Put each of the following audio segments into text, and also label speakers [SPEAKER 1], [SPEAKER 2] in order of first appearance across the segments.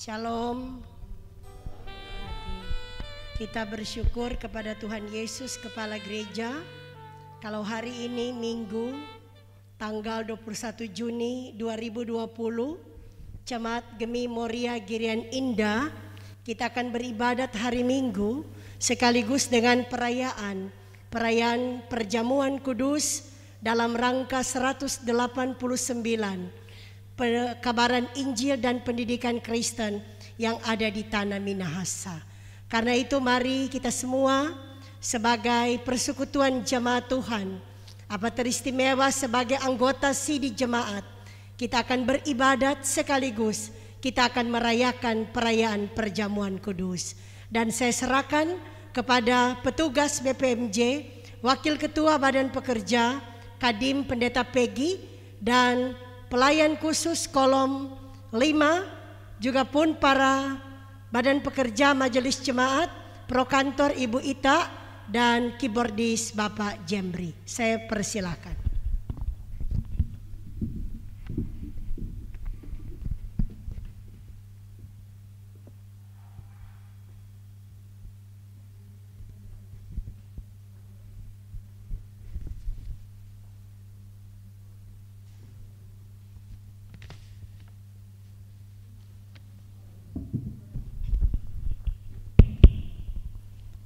[SPEAKER 1] Shalom. Kita bersyukur kepada Tuhan Yesus Kepala Gereja. Kalau hari ini Minggu tanggal 21 Juni 2020, Jemaat Gemi Moria Girian Indah, kita akan beribadat hari Minggu sekaligus dengan perayaan perjamuan kudus dalam rangka 189 kabaran Injil dan pendidikan Kristen yang ada di tanah Minahasa. Karena itu mari kita semua sebagai persekutuan jemaat Tuhan, apa teristimewa sebagai anggota Sidi Jemaat, kita akan beribadat sekaligus kita akan merayakan perayaan perjamuan kudus. Dan saya serahkan kepada petugas BPMJ, Wakil Ketua Badan Pekerja, Kadim Pendeta Peggy, dan pelayan khusus kolom 5, juga pun para Badan Pekerja Majelis Jemaat, Prokantor Ibu Ita, dan keyboardis Bapak Jemri. Saya persilakan.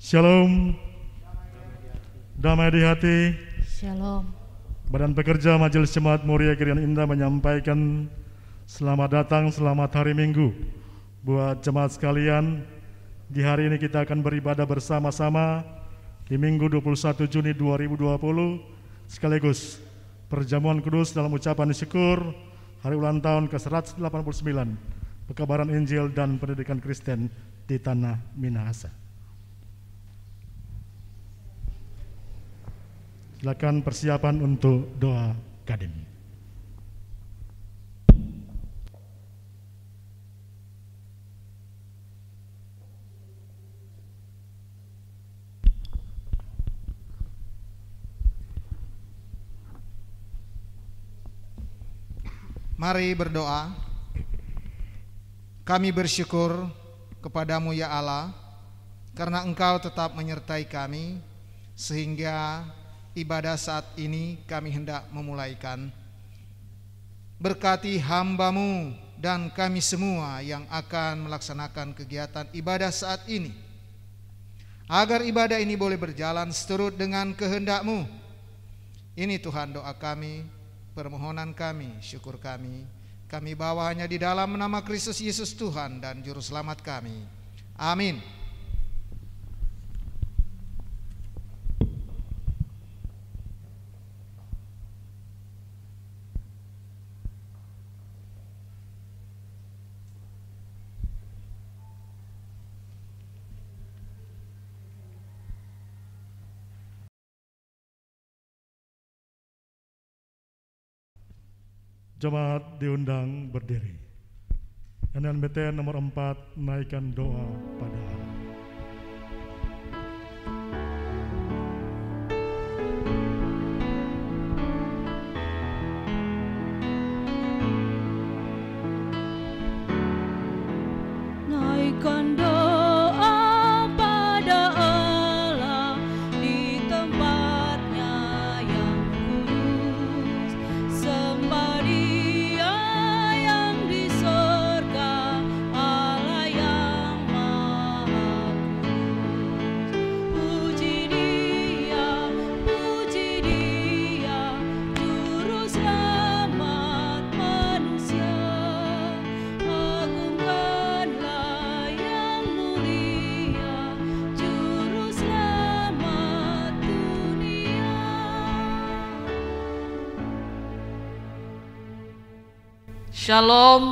[SPEAKER 2] Shalom, damai di hati.
[SPEAKER 3] Shalom.
[SPEAKER 2] Badan Pekerja Majelis Jemaat Moria Girian Indah menyampaikan selamat datang, selamat hari Minggu buat jemaat sekalian. Di hari ini kita akan beribadah bersama-sama di Minggu 21 Juni 2020, sekaligus perjamuan kudus dalam ucapan syukur hari ulang tahun ke-189 pekabaran Injil dan pendidikan Kristen di tanah Minahasa. Silakan persiapan untuk doa Kadim.
[SPEAKER 4] Mari berdoa. Kami bersyukur kepadamu ya Allah, karena Engkau tetap menyertai kami, sehingga ibadah saat ini kami hendak memulaikan. Berkati hamba-Mu dan kami semua yang akan melaksanakan kegiatan ibadah saat ini, agar ibadah ini boleh berjalan seturut dengan kehendak-Mu. Ini Tuhan doa kami, permohonan kami, syukur kami. Kami bawa hanya di dalam nama Kristus Yesus Tuhan dan Juru Selamat kami. Amin.
[SPEAKER 2] Jemaat diundang berdiri. NNBT nomor 4, naikkan doa pada Allah.
[SPEAKER 3] Naikkan doa pada Allah di tempatnya yang kudus, sembah Dia yang di sorga, Allah yang maha kudus. Puji Dia, Juru Selamat manusia. Agungkanlah yang mulia, Juru Selamat dunia.
[SPEAKER 5] Shalom,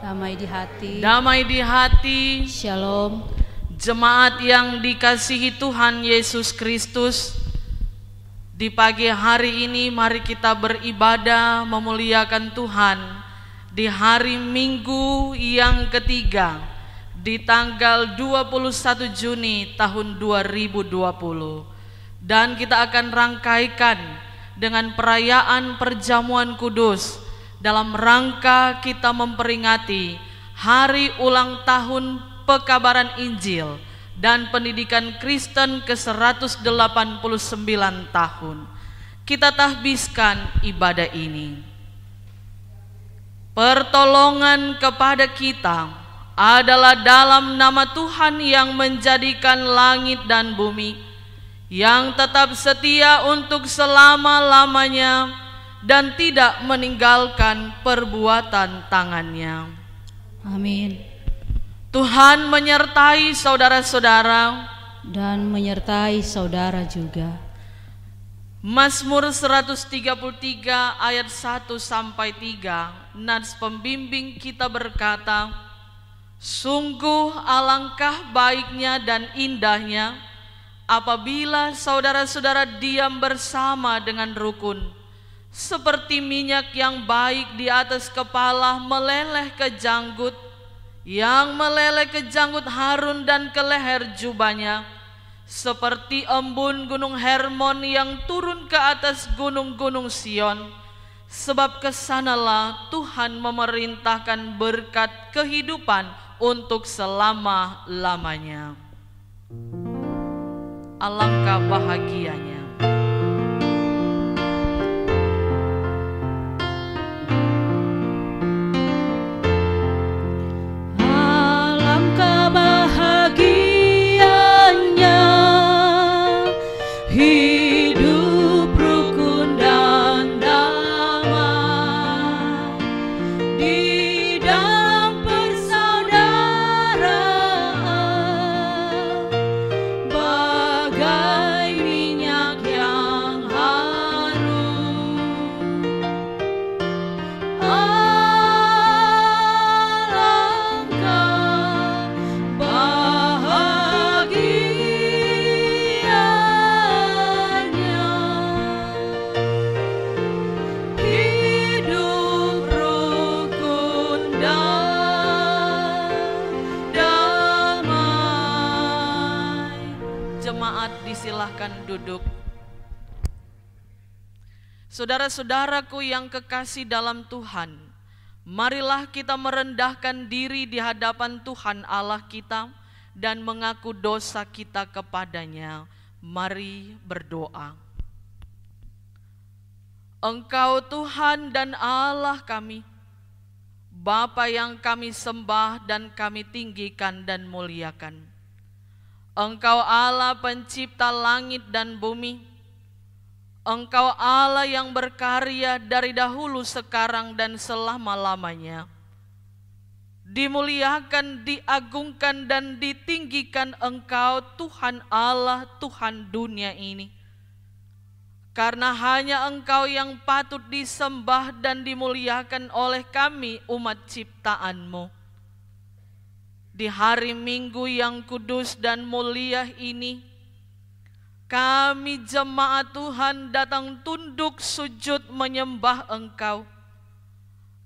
[SPEAKER 3] Damai di hati.
[SPEAKER 5] damai di hati,
[SPEAKER 3] Shalom.
[SPEAKER 5] jemaat yang dikasihi Tuhan Yesus Kristus. Di pagi hari ini mari kita beribadah memuliakan Tuhan di hari Minggu yang ketiga di tanggal 21 Juni tahun 2020. Dan kita akan rangkaikan dengan perayaan perjamuan kudus dalam rangka kita memperingati hari ulang tahun pekabaran Injil dan pendidikan Kristen ke-189 tahun. Kita tahbiskan ibadah ini. Pertolongan kepada kita adalah dalam nama Tuhan yang menjadikan langit dan bumi, yang tetap setia untuk selama-lamanya dan tidak meninggalkan perbuatan tangannya.
[SPEAKER 3] Amin.
[SPEAKER 5] Tuhan menyertai saudara-saudara
[SPEAKER 3] Dan menyertai saudara juga.
[SPEAKER 5] Mazmur 133 ayat 1 sampai 3, nats pembimbing kita berkata, sungguh alangkah baiknya dan indahnya apabila saudara-saudara diam bersama dengan rukun, seperti minyak yang baik di atas kepala meleleh ke janggut, yang meleleh ke janggut Harun dan ke leher jubahnya, seperti embun gunung Hermon yang turun ke atas gunung-gunung Sion, sebab kesanalah Tuhan memerintahkan berkat kehidupan untuk selama-lamanya. Alangkah bahagianya
[SPEAKER 3] hidup rukun dan damai di dalam persaudaraan, bagai minyak yang harum. Alangkah hidup rukun dan damai.
[SPEAKER 5] Jemaat disilahkan duduk. Saudara-saudaraku yang kekasih dalam Tuhan, marilah kita merendahkan diri di hadapan Tuhan Allah kita dan mengaku dosa kita kepadanya. Mari berdoa. Engkau Tuhan dan Allah kami, Bapa yang kami sembah dan kami tinggikan dan muliakan. Engkau Allah pencipta langit dan bumi. Engkau Allah yang berkarya dari dahulu, sekarang, dan selama-lamanya. Dimuliakan, diagungkan, dan ditinggikan Engkau Tuhan Allah, Tuhan dunia ini. Karena hanya Engkau yang patut disembah dan dimuliakan oleh kami umat ciptaan-Mu. Di hari Minggu yang kudus dan mulia ini, kami jemaat Tuhan datang tunduk sujud menyembah Engkau.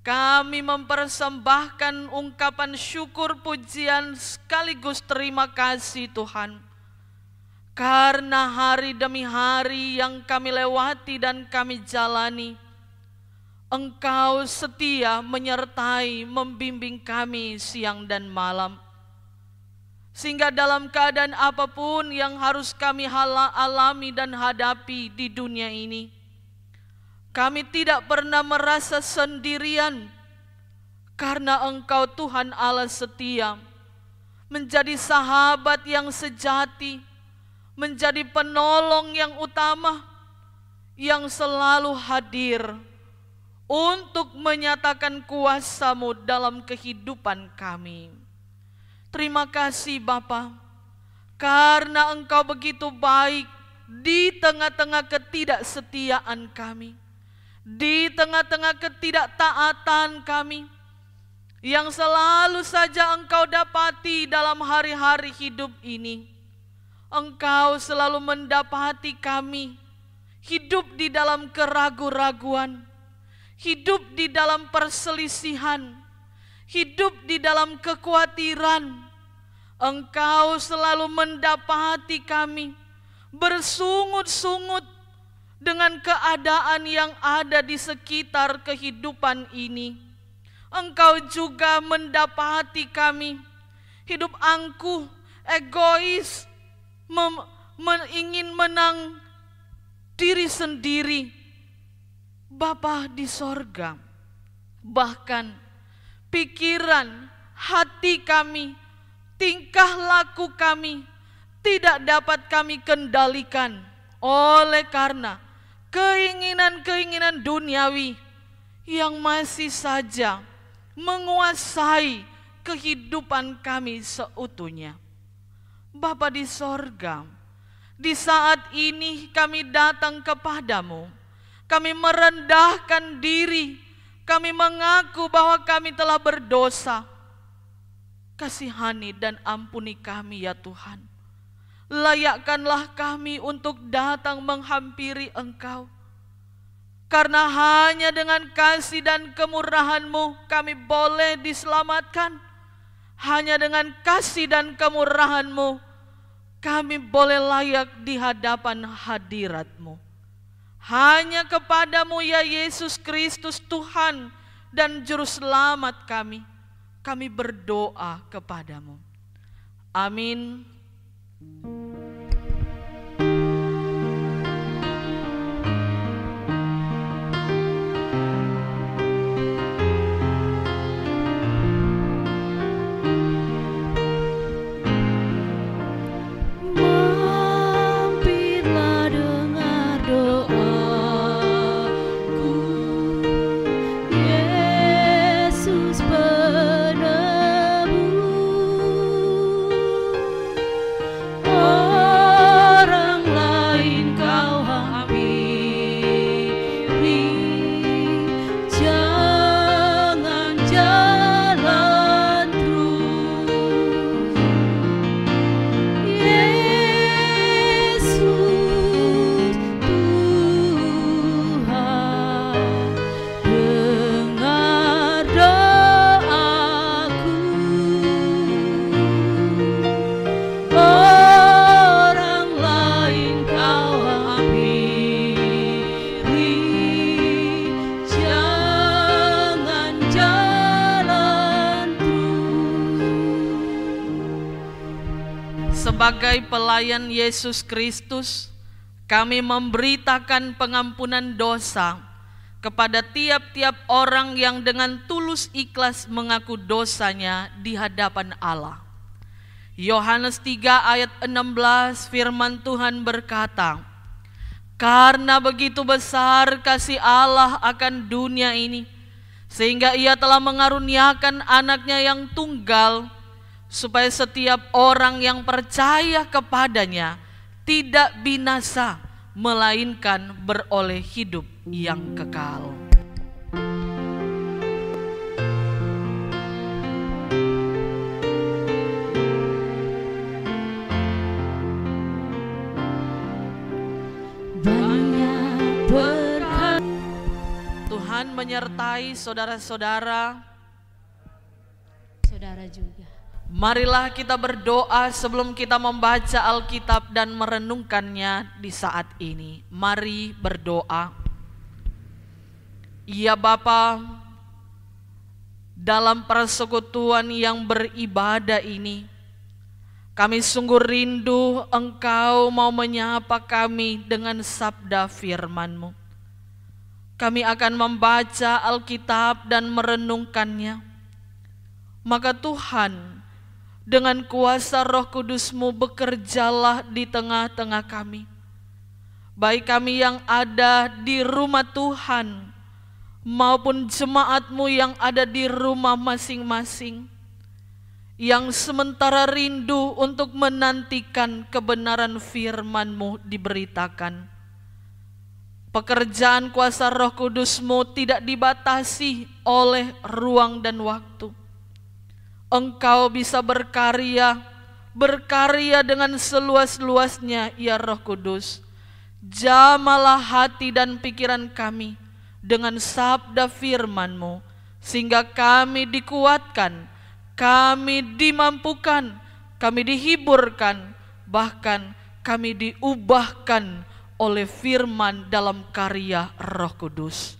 [SPEAKER 5] Kami mempersembahkan ungkapan syukur, pujian, sekaligus terima kasih Tuhan. Karena hari demi hari yang kami lewati dan kami jalani, Engkau setia menyertai, membimbing kami siang dan malam. Sehingga dalam keadaan apapun yang harus kami alami dan hadapi di dunia ini, kami tidak pernah merasa sendirian, karena Engkau Tuhan Allah setia, menjadi sahabat yang sejati, menjadi penolong yang utama, yang selalu hadir untuk menyatakan kuasa-Mu dalam kehidupan kami. Terima kasih Bapa, karena Engkau begitu baik di tengah-tengah ketidaksetiaan kami, di tengah-tengah ketidaktaatan kami, yang selalu saja Engkau dapati dalam hari-hari hidup ini. Engkau selalu mendapati kami hidup di dalam keraguan-raguan, hidup di dalam perselisihan, hidup di dalam kekhawatiran. Engkau selalu mendapati kami bersungut-sungut dengan keadaan yang ada di sekitar kehidupan ini. Engkau juga mendapati kami hidup angkuh, egois, ingin menang diri sendiri. Bapa di sorga, bahkan pikiran, hati kami, tingkah laku kami tidak dapat kami kendalikan oleh karena keinginan-keinginan duniawi yang masih saja menguasai kehidupan kami seutuhnya. Bapa di sorga, di saat ini kami datang kepadamu, kami merendahkan diri, kami mengaku bahwa kami telah berdosa. Kasihani dan ampuni kami ya Tuhan. Layakkanlah kami untuk datang menghampiri Engkau. Karena hanya dengan kasih dan kemurahan-Mu kami boleh diselamatkan. Hanya dengan kasih dan kemurahan-Mu kami boleh layak di hadapan hadirat-Mu. Hanya kepadamu ya Yesus Kristus Tuhan dan Juru Selamat kami berdoa kepadamu. Amin. Sebagai pelayan Yesus Kristus, kami memberitakan pengampunan dosa kepada tiap-tiap orang yang dengan tulus ikhlas mengaku dosanya di hadapan Allah. Yohanes 3 ayat 16 firman Tuhan berkata, "Karena begitu besar kasih Allah akan dunia ini, sehingga Ia telah mengaruniakan anaknya yang tunggal, supaya setiap orang yang percaya kepadanya tidak binasa, melainkan beroleh hidup yang kekal."
[SPEAKER 3] Banyak berkat.
[SPEAKER 5] Tuhan menyertai saudara-saudara.
[SPEAKER 3] Saudara juga.
[SPEAKER 5] Marilah kita berdoa sebelum kita membaca Alkitab dan merenungkannya di saat ini. Mari berdoa. Ya Bapa, dalam persekutuan yang beribadah ini, kami sungguh rindu Engkau mau menyapa kami dengan sabda firman-Mu. Kami akan membaca Alkitab dan merenungkannya. Maka Tuhan, dengan kuasa Roh Kudus-Mu bekerjalah di tengah-tengah kami. Baik kami yang ada di rumah Tuhan, maupun jemaat-Mu yang ada di rumah masing-masing, yang sementara rindu untuk menantikan kebenaran firman-Mu diberitakan. Pekerjaan kuasa Roh Kudus-Mu tidak dibatasi oleh ruang dan waktu. Engkau bisa berkarya dengan seluas-luasnya ya Roh Kudus. Jamalah hati dan pikiran kami dengan sabda firman-Mu, sehingga kami dikuatkan, kami dimampukan, kami dihiburkan, bahkan kami diubahkan oleh firman dalam karya Roh Kudus.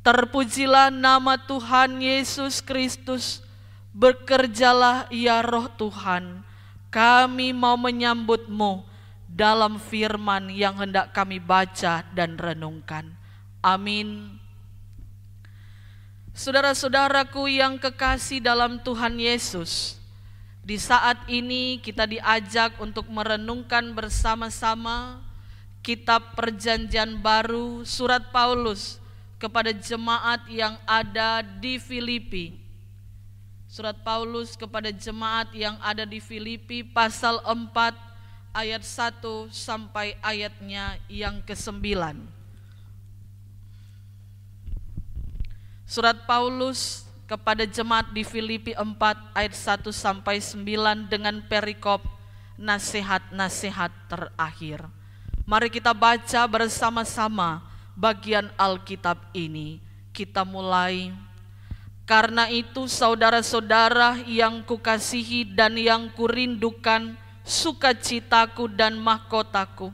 [SPEAKER 5] Terpujilah nama Tuhan Yesus Kristus. Bekerjalah ya Roh Tuhan. Kami mau menyambut-Mu dalam firman yang hendak kami baca dan renungkan. Amin. Saudara-saudaraku yang kekasih dalam Tuhan Yesus, di saat ini kita diajak untuk merenungkan bersama-sama kitab Perjanjian Baru, surat Paulus kepada jemaat yang ada di Filipi. Surat Paulus kepada jemaat yang ada di Filipi pasal 4 ayat 1 sampai ayatnya yang ke-9. Surat Paulus kepada jemaat di Filipi 4 ayat 1 sampai 9 dengan perikop nasihat-nasihat terakhir. Mari kita baca bersama-sama bagian Alkitab ini. Kita mulai. Karena itu saudara-saudara yang kukasihi dan yang kurindukan, sukacitaku dan mahkotaku,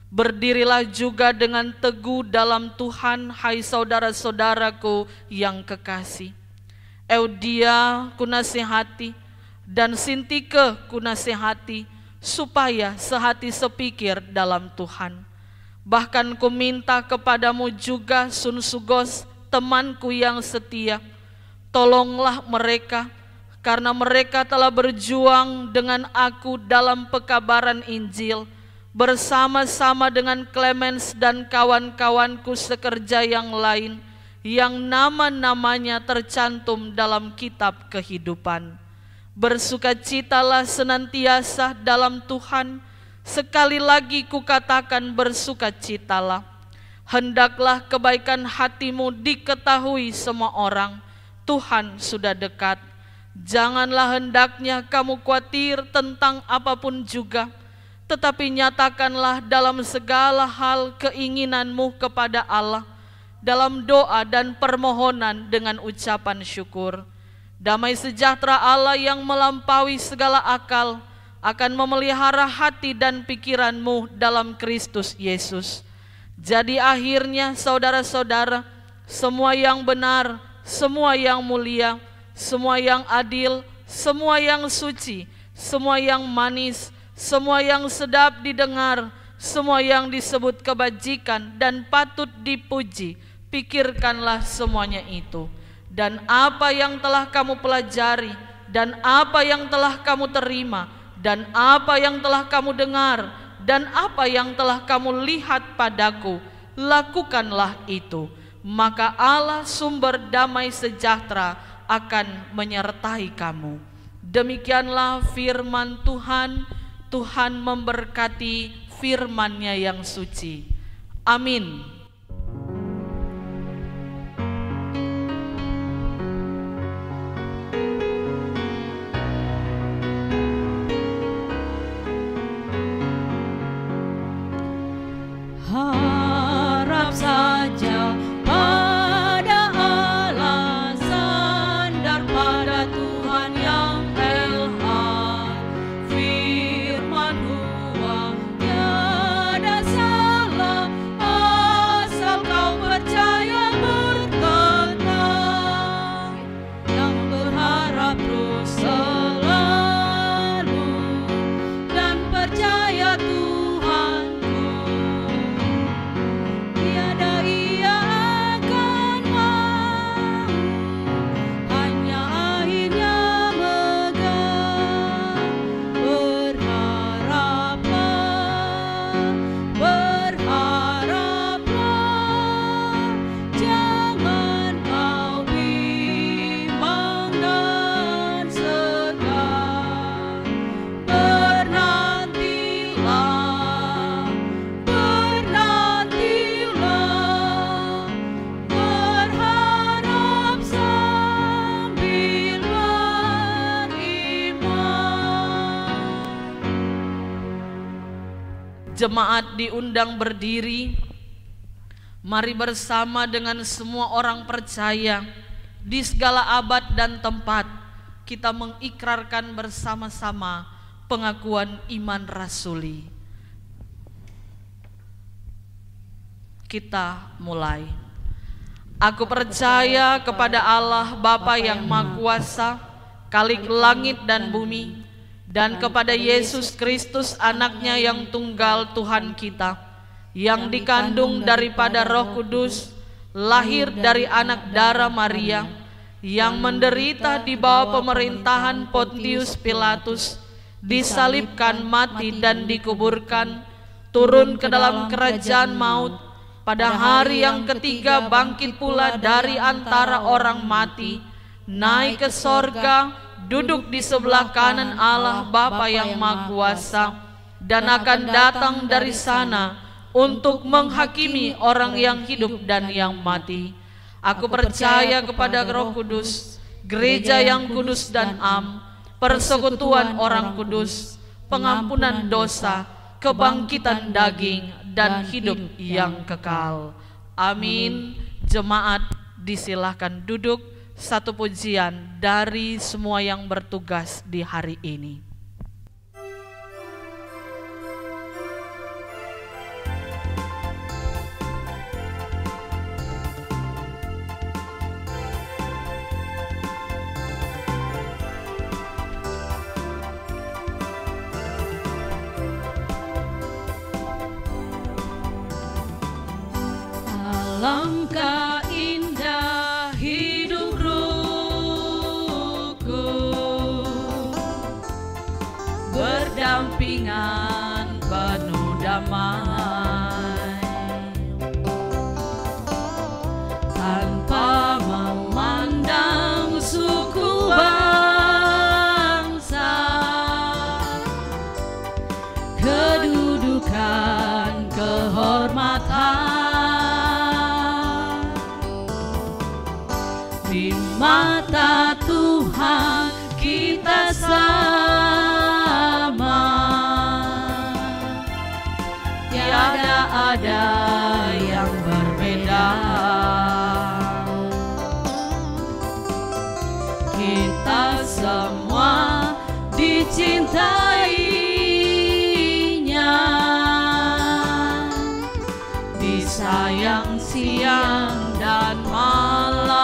[SPEAKER 5] berdirilah juga dengan teguh dalam Tuhan, hai saudara-saudaraku yang kekasih. Eudia kunasihati dan Sintike kunasihati, supaya sehati sepikir dalam Tuhan. Bahkan ku minta kepadamu juga Sunsugos, temanku yang setia, tolonglah mereka, karena mereka telah berjuang dengan aku dalam pekabaran Injil, bersama-sama dengan Clemens dan kawan-kawanku sekerja yang lain, yang nama-namanya tercantum dalam kitab kehidupan. Bersukacitalah senantiasa dalam Tuhan. Sekali lagi kukatakan bersukacitalah. Hendaklah kebaikan hatimu diketahui semua orang. Tuhan sudah dekat. Janganlah hendaknya kamu khawatir tentang apapun juga, tetapi nyatakanlah dalam segala hal keinginanmu kepada Allah, dalam doa dan permohonan dengan ucapan syukur. Damai sejahtera Allah yang melampaui segala akal akan memelihara hati dan pikiranmu dalam Kristus Yesus. Jadi akhirnya saudara-saudara, semua yang benar, semua yang mulia, semua yang adil, semua yang suci, semua yang manis, semua yang sedap didengar, semua yang disebut kebajikan dan patut dipuji, pikirkanlah semuanya itu. Dan apa yang telah kamu pelajari, dan apa yang telah kamu terima, dan apa yang telah kamu dengar, dan apa yang telah kamu lihat padaku, lakukanlah itu. Maka Allah sumber damai sejahtera akan menyertai kamu. Demikianlah firman Tuhan. Tuhan memberkati firman-Nya yang suci. Amin.
[SPEAKER 3] Harap saja pada Allah, sandar pada Tuhan yang Elha. Firman Huwa tiada salah, asal kau percaya berkata, yang berharap terus selalu dan percaya Tuhanku. Tiada ia akan mau, hanya akhirnya megah. Berharaplah, jangan kau bimbang dan segan. Bernantilah, berharap sambil beriman.
[SPEAKER 5] Jemaat diundang berdiri. Mari bersama dengan semua orang percaya di segala abad dan tempat kita mengikrarkan bersama-sama pengakuan iman rasuli. Kita mulai. Aku percaya kepada Allah Bapa yang Maha Kuasa, Khalik langit dan bumi, dan kepada Yesus Kristus anaknya yang tunggal Tuhan kita, yang dikandung daripada Roh Kudus, lahir dari anak darah Maria, yang menderita di bawah pemerintahan Pontius Pilatus, disalibkan, mati dan dikuburkan, turun ke dalam kerajaan maut, pada hari yang ketiga bangkit pula dari antara orang mati, naik ke sorga, duduk di sebelah kanan Allah Bapa yang Maha Kuasa, dan akan datang dari sana untuk menghakimi orang yang hidup dan yang mati. Aku percaya kepada Roh Kudus, gereja yang kudus dan am, persekutuan orang kudus, pengampunan dosa, kebangkitan daging, dan hidup yang kekal. Amin. Jemaat disilahkan duduk. Satu pujian dari semua yang bertugas di hari ini.
[SPEAKER 3] Alangkah indah hidup rukun, berdampingan penuh damai, tanpa memandang suku bangsa, kedudukan, kehormatan. Di mata Tuhan kita sama, tiada ada yang berbeda. Kita semua dicintainya, disayang siang dan malam.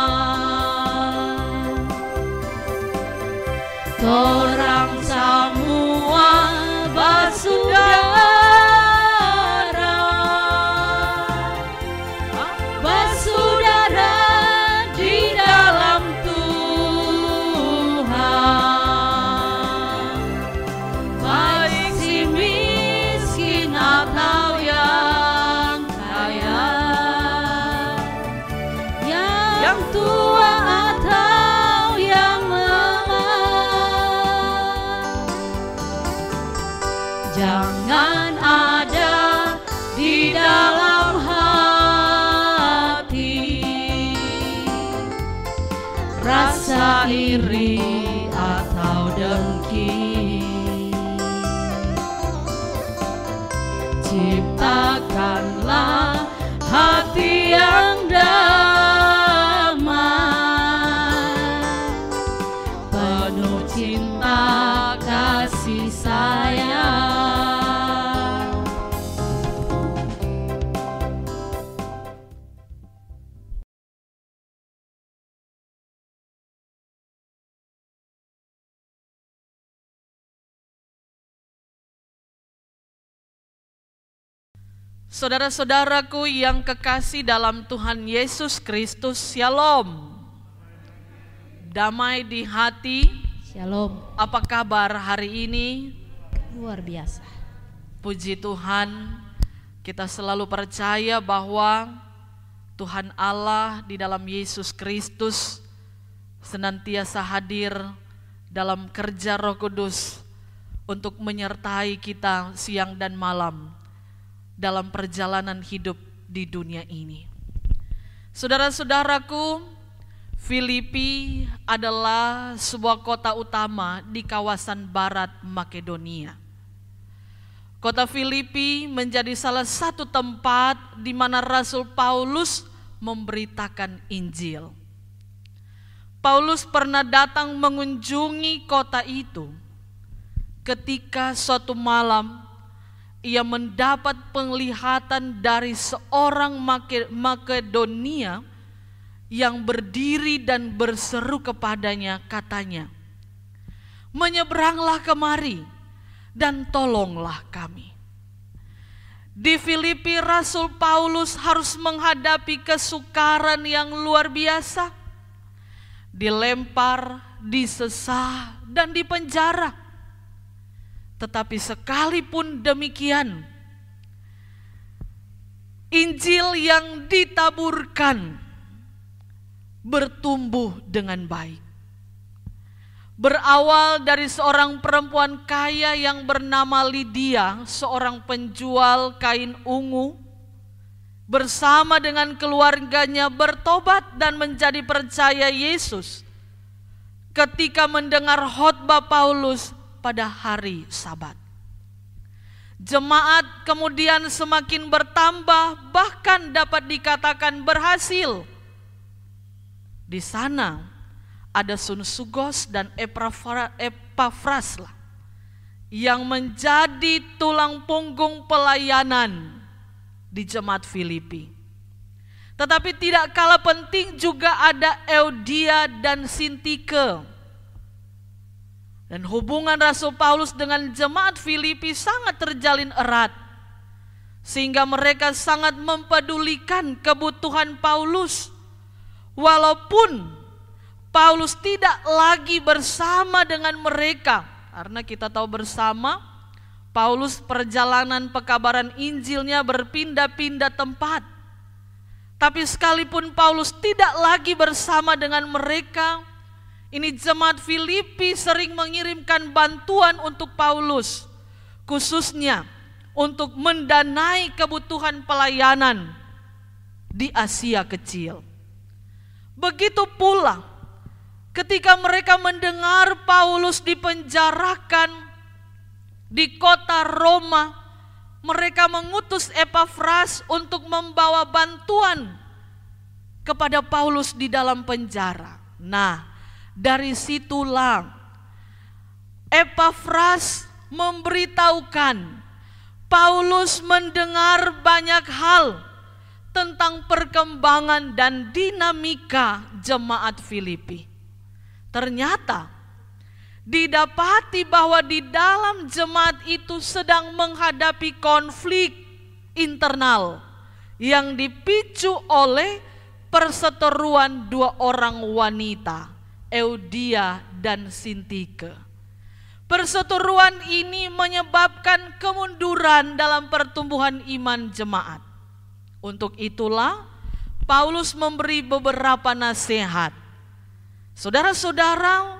[SPEAKER 3] Orang semua bersaudara, bersaudara di dalam Tuhan, baik si miskin atau yang kaya, yang tua atau yang jangan ada di dalam hati rasa iri atau dengki. Ciptakanlah hati yang damai, penuh cinta kasih sayang.
[SPEAKER 5] Saudara-saudaraku yang kekasih dalam Tuhan Yesus Kristus, Shalom. Damai di hati.
[SPEAKER 3] Shalom.
[SPEAKER 5] Apa kabar hari ini?
[SPEAKER 3] Luar biasa.
[SPEAKER 5] Puji Tuhan, kita selalu percaya bahwa Tuhan Allah di dalam Yesus Kristus senantiasa hadir dalam kerja Roh Kudus untuk menyertai kita siang dan malam dalam perjalanan hidup di dunia ini. Saudara-saudaraku, Filipi adalah sebuah kota utama di kawasan barat Makedonia. Kota Filipi menjadi salah satu tempat di mana Rasul Paulus memberitakan Injil. Paulus pernah datang mengunjungi kota itu. Ketika suatu malam ia mendapat penglihatan dari seorang Makedonia yang berdiri dan berseru kepadanya, katanya, "Menyeberanglah kemari dan tolonglah kami." Di Filipi, Rasul Paulus harus menghadapi kesukaran yang luar biasa. Dilempar, disesah, dan dipenjara. Tetapi sekalipun demikian, Injil yang ditaburkan bertumbuh dengan baik. Berawal dari seorang perempuan kaya yang bernama Lydia, seorang penjual kain ungu, bersama dengan keluarganya bertobat dan menjadi percaya Yesus ketika mendengar khotbah Paulus pada hari Sabat. Jemaat kemudian semakin bertambah, bahkan dapat dikatakan berhasil. Di sana ada Sunsugos dan Epafras yang menjadi tulang punggung pelayanan di jemaat Filipi. Tetapi tidak kalah penting juga ada Euodia dan Sintike. Dan hubungan Rasul Paulus dengan jemaat Filipi sangat terjalin erat, sehingga mereka sangat mempedulikan kebutuhan Paulus. Walaupun Paulus tidak lagi bersama dengan mereka, karena kita tahu bersama Paulus perjalanan pekabaran Injilnya berpindah-pindah tempat. Tapi sekalipun Paulus tidak lagi bersama dengan mereka, ini jemaat Filipi sering mengirimkan bantuan untuk Paulus, khususnya untuk mendanai kebutuhan pelayanan di Asia Kecil. Begitu pula ketika mereka mendengar Paulus dipenjarakan di kota Roma, mereka mengutus Epafras untuk membawa bantuan kepada Paulus di dalam penjara. Nah, dari situlah Epafras memberitahukan Paulus mendengar banyak hal tentang perkembangan dan dinamika jemaat Filipi. Ternyata didapati bahwa di dalam jemaat itu sedang menghadapi konflik internal yang dipicu oleh perseteruan dua orang wanita, Euodia dan Sintike. Perseteruan ini menyebabkan kemunduran dalam pertumbuhan iman jemaat. Untuk itulah Paulus memberi beberapa nasihat. Saudara-saudara,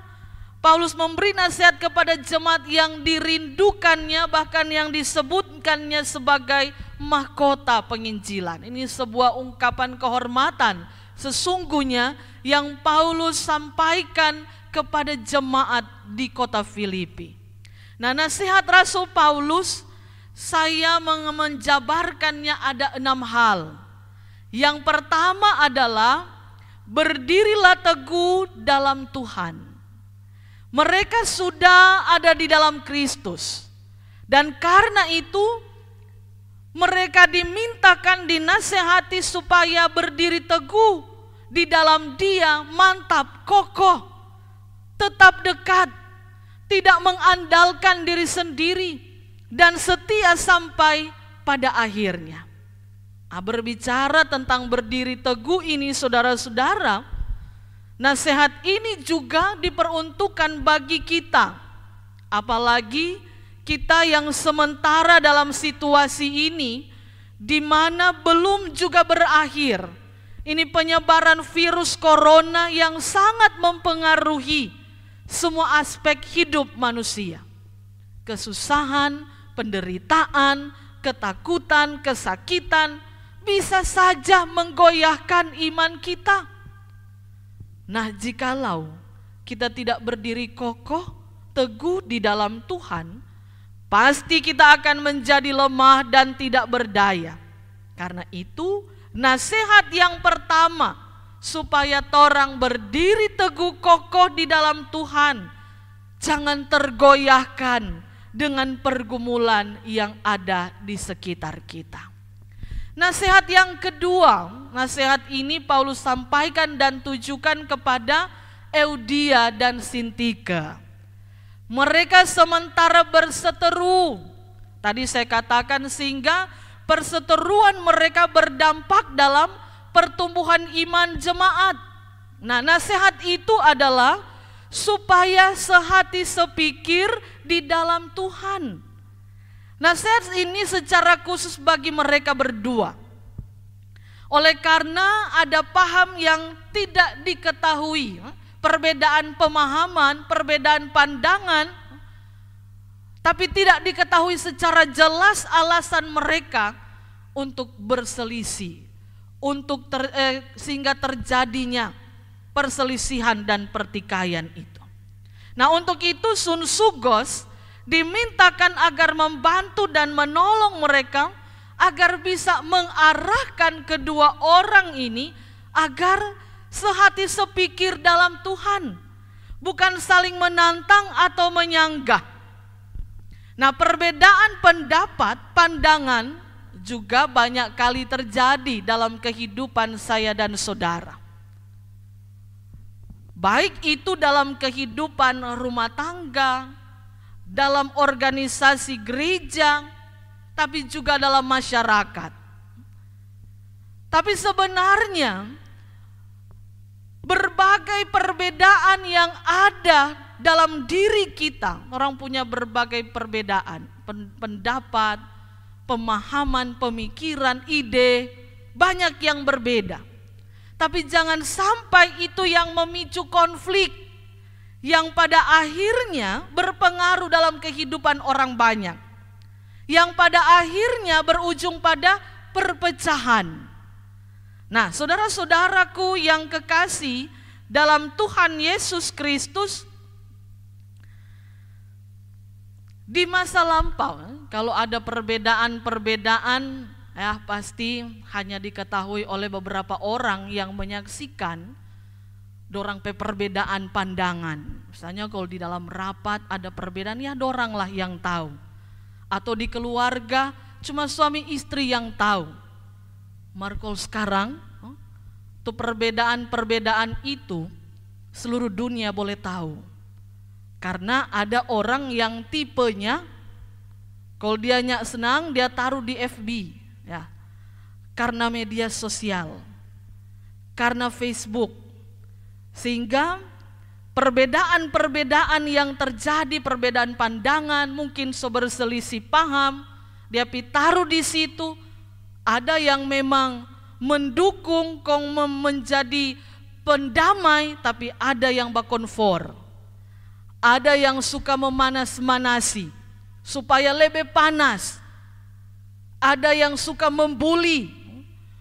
[SPEAKER 5] Paulus memberi nasihat kepada jemaat yang dirindukannya, bahkan yang disebutkannya sebagai mahkota penginjilan. Ini sebuah ungkapan kehormatan sesungguhnya yang Paulus sampaikan kepada jemaat di kota Filipi. Nah, nasihat Rasul Paulus, saya menjabarkannya ada 6 hal. Yang pertama adalah berdirilah teguh dalam Tuhan. Mereka sudah ada di dalam Kristus, dan karena itu mereka dimintakan, dinasehati supaya berdiri teguh di dalam Dia, mantap, kokoh, tetap dekat, tidak mengandalkan diri sendiri, dan setia sampai pada akhirnya. Berbicara tentang berdiri teguh ini, saudara-saudara, nasihat ini juga diperuntukkan bagi kita, apalagi kita yang sementara dalam situasi ini, di mana belum juga berakhir. Ini penyebaran virus corona yang sangat mempengaruhi semua aspek hidup manusia. Kesusahan, penderitaan, ketakutan, kesakitan bisa saja menggoyahkan iman kita. Nah, jikalau kita tidak berdiri kokoh, teguh di dalam Tuhan, pasti kita akan menjadi lemah dan tidak berdaya. Karena itu, nasihat yang pertama supaya torang berdiri teguh kokoh di dalam Tuhan, jangan tergoyahkan dengan pergumulan yang ada di sekitar kita. Nasihat yang kedua, nasihat ini Paulus sampaikan dan tujukan kepada Eudia dan Sintika. Mereka sementara berseteru. Tadi saya katakan sehingga perseteruan mereka berdampak dalam pertumbuhan iman jemaat. Nah, nasihat itu adalah supaya sehati sepikir di dalam Tuhan. Nasihat ini secara khusus bagi mereka berdua. Oleh karena ada paham yang tidak diketahui, perbedaan pemahaman, perbedaan pandangan, tapi tidak diketahui secara jelas alasan mereka untuk berselisih, sehingga terjadinya perselisihan dan pertikaian itu. Nah, untuk itu Sun Sugos dimintakan agar membantu dan menolong mereka agar bisa mengarahkan kedua orang ini agar sehati sepikir dalam Tuhan, bukan saling menantang atau menyanggah. Nah, perbedaan pendapat, pandangan juga banyak kali terjadi dalam kehidupan saya dan saudara. Baik itu dalam kehidupan rumah tangga, dalam organisasi gereja, tapi juga dalam masyarakat. Tapi sebenarnya berbagai perbedaan yang ada dalam diri kita, orang punya berbagai perbedaan, pendapat, pemahaman, pemikiran, ide, banyak yang berbeda. Tapi jangan sampai itu yang memicu konflik, yang pada akhirnya berpengaruh dalam kehidupan orang banyak, yang pada akhirnya berujung pada perpecahan. Nah, saudara-saudaraku yang kekasih dalam Tuhan Yesus Kristus, di masa lampau kalau ada perbedaan-perbedaan, ya pasti hanya diketahui oleh beberapa orang yang menyaksikan. Dorang perbedaan pandangan. Misalnya kalau di dalam rapat ada perbedaan, ya dorang lah yang tahu. Atau di keluarga cuma suami istri yang tahu. Markol sekarang tuh perbedaan-perbedaan itu seluruh dunia boleh tahu. Karena ada orang yang tipenya kalau dia nyak senang dia taruh di FB, ya. Karena media sosial, karena Facebook. Sehingga perbedaan-perbedaan yang terjadi, perbedaan pandangan, mungkin berselisih paham, dia taruh di situ. Ada yang memang mendukung menjadi pendamai, tapi ada yang berkonfor. Ada yang suka memanas-manasi supaya lebih panas. Ada yang suka membuli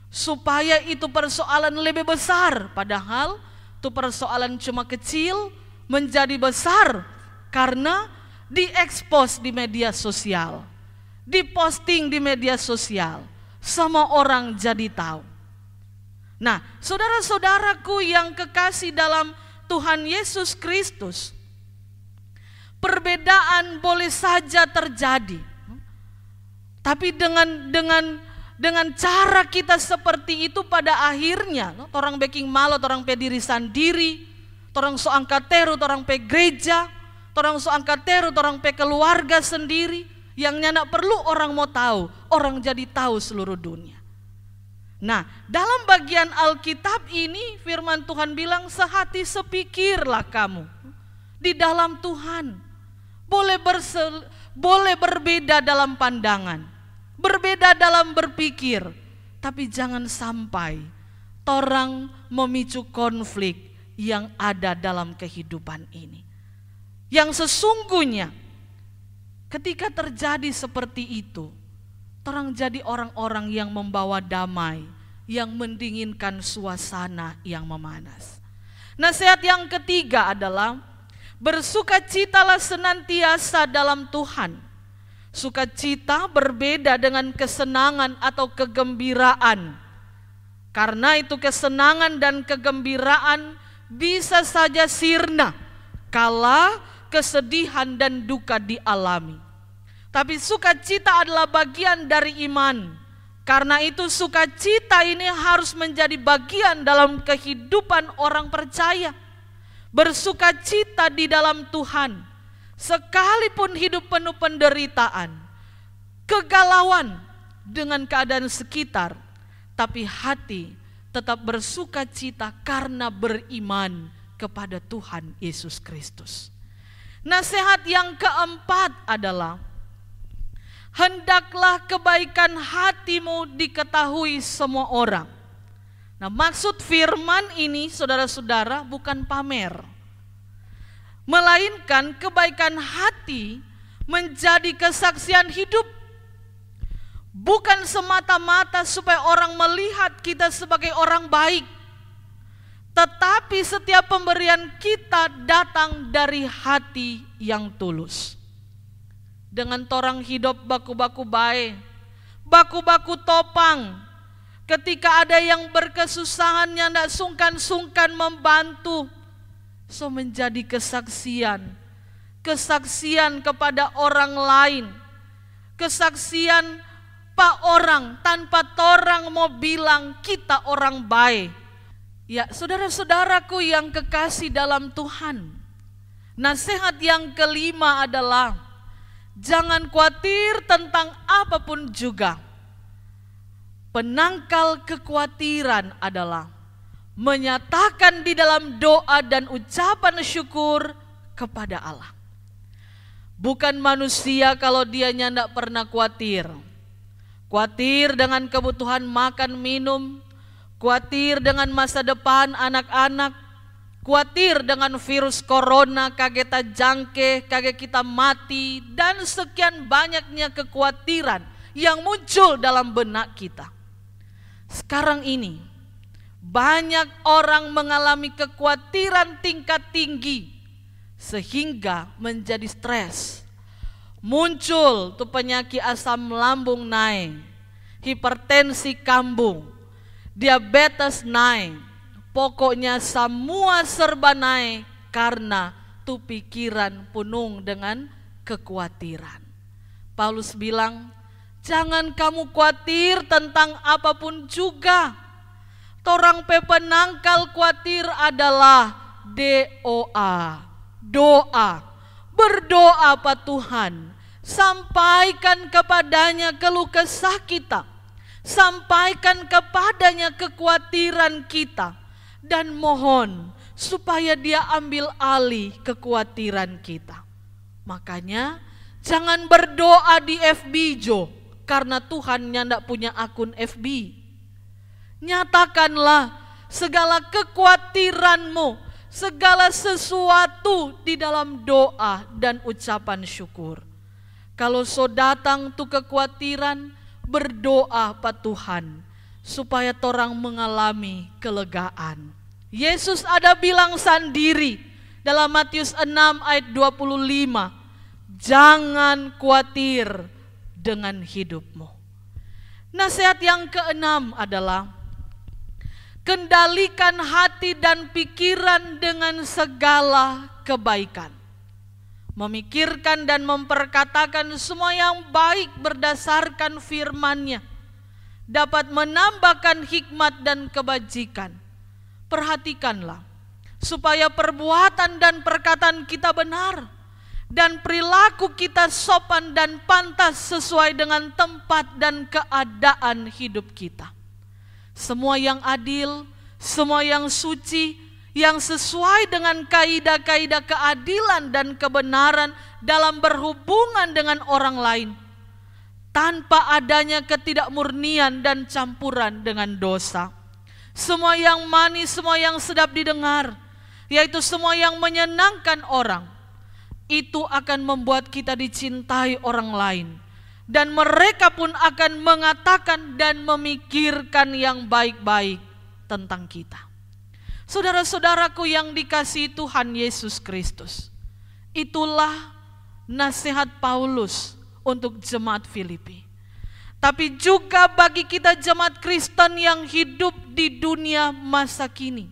[SPEAKER 5] supaya itu persoalan lebih besar, padahal itu persoalan cuma kecil menjadi besar karena diekspos di media sosial, diposting di media sosial, semua orang jadi tahu. Nah, saudara-saudaraku yang kekasih dalam Tuhan Yesus Kristus, perbedaan boleh saja terjadi, tapi dengan cara kita seperti itu pada akhirnya orang baking malo, orang pe diri sendiri, orang so angkat teru, orang pe gereja, orang so angkat teru, orang pe keluarga sendiri, yang nyana perlu orang mau tahu, orang jadi tahu seluruh dunia. Nah, dalam bagian Alkitab ini firman Tuhan bilang sehati sepikirlah kamu di dalam Tuhan. Boleh berbeda dalam pandangan, berbeda dalam berpikir, tapi jangan sampai orang memicu konflik yang ada dalam kehidupan ini. Yang sesungguhnya ketika terjadi seperti itu, orang jadi orang-orang yang membawa damai, yang mendinginkan suasana yang memanas. Nasihat yang ketiga adalah bersukacitalah senantiasa dalam Tuhan. Sukacita berbeda dengan kesenangan atau kegembiraan. Karena itu kesenangan dan kegembiraan bisa saja sirna kala kesedihan dan duka dialami. Tapi sukacita adalah bagian dari iman, Karena itu sukacita ini harus menjadi bagian dalam kehidupan orang percaya. Bersukacita di dalam Tuhan, sekalipun hidup penuh penderitaan, kegalauan dengan keadaan sekitar, tapi hati tetap bersukacita karena beriman kepada Tuhan Yesus Kristus. Nasihat yang keempat adalah, hendaklah kebaikan hatimu diketahui semua orang. Nah, maksud firman ini saudara-saudara bukan pamer, melainkan kebaikan hati menjadi kesaksian hidup. Bukan semata-mata supaya orang melihat kita sebagai orang baik, tetapi setiap pemberian kita datang dari hati yang tulus. Dengan torang hidup baku-baku bae, baku-baku topang, ketika ada yang berkesusahan yang tidak sungkan-sungkan membantu, so menjadi kesaksian kepada orang lain, kesaksian pak orang tanpa torang mau bilang kita orang baik. Ya, saudara-saudaraku yang kekasih dalam Tuhan, nasihat yang kelima adalah jangan khawatir tentang apapun juga. Penangkal kekhawatiran adalah menyatakan di dalam doa dan ucapan syukur kepada Allah. Bukan manusia kalau dia tidak pernah khawatir. Khawatir dengan kebutuhan makan minum, khawatir dengan masa depan anak-anak, khawatir dengan virus corona, kaget kita jangke, kaget kita mati, dan sekian banyaknya kekhawatiran yang muncul dalam benak kita. Sekarang ini banyak orang mengalami kekhawatiran tingkat tinggi sehingga menjadi stres. Muncul tuh penyakit asam lambung naik, hipertensi kambuh, diabetes naik, pokoknya semua serba naik karena tuh pikiran penuh dengan kekhawatiran. Paulus bilang, jangan kamu khawatir tentang apapun juga. Torang penangkal khawatir adalah doa. Berdoa Pak Tuhan, sampaikan kepadanya keluh kesah kita, sampaikan kepadanya kekhawatiran kita, dan mohon supaya dia ambil alih kekhawatiran kita. Makanya jangan berdoa di FB Jo, karena Tuhan tidak punya akun FB. Nyatakanlah segala kekhawatiranmu, segala sesuatu di dalam doa dan ucapan syukur. Kalau so datang tuh kekhawatiran, berdoa Pak Tuhan supaya torang mengalami kelegaan. Yesus ada bilang sendiri dalam Matius 6 ayat 25, jangan khawatir dengan hidupmu. Nasihat yang keenam adalah kendalikan hati dan pikiran dengan segala kebaikan. Memikirkan dan memperkatakan semua yang baik berdasarkan firman-Nya dapat menambahkan hikmat dan kebajikan. Perhatikanlah supaya perbuatan dan perkataan kita benar dan perilaku kita sopan dan pantas sesuai dengan tempat dan keadaan hidup kita. Semua yang adil, semua yang suci, yang sesuai dengan kaidah-kaidah keadilan dan kebenaran dalam berhubungan dengan orang lain, tanpa adanya ketidakmurnian dan campuran dengan dosa. Semua yang manis, semua yang sedap didengar, yaitu semua yang menyenangkan orang, itu akan membuat kita dicintai orang lain. Dan mereka pun akan mengatakan dan memikirkan yang baik-baik tentang kita. Saudara-saudaraku yang dikasihi Tuhan Yesus Kristus, itulah nasihat Paulus untuk jemaat Filipi. Tapi juga bagi kita jemaat Kristen yang hidup di dunia masa kini.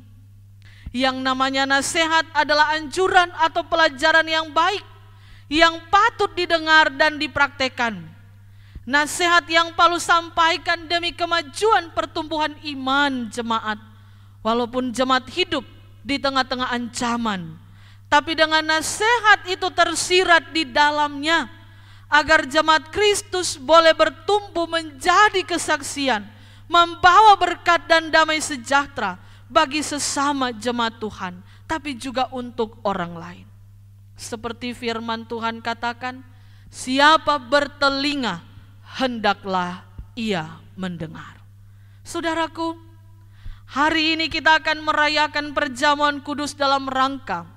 [SPEAKER 5] Yang namanya nasihat adalah anjuran atau pelajaran yang baik, yang patut didengar dan dipraktekkan. Nasihat yang Paulus sampaikan demi kemajuan pertumbuhan iman jemaat. Walaupun jemaat hidup di tengah-tengah ancaman, tapi dengan nasihat itu tersirat di dalamnya, agar jemaat Kristus boleh bertumbuh menjadi kesaksian, membawa berkat dan damai sejahtera bagi sesama jemaat Tuhan, tapi juga untuk orang lain. Seperti firman Tuhan katakan, siapa bertelinga, hendaklah ia mendengar. Saudaraku, hari ini kita akan merayakan perjamuan kudus dalam rangka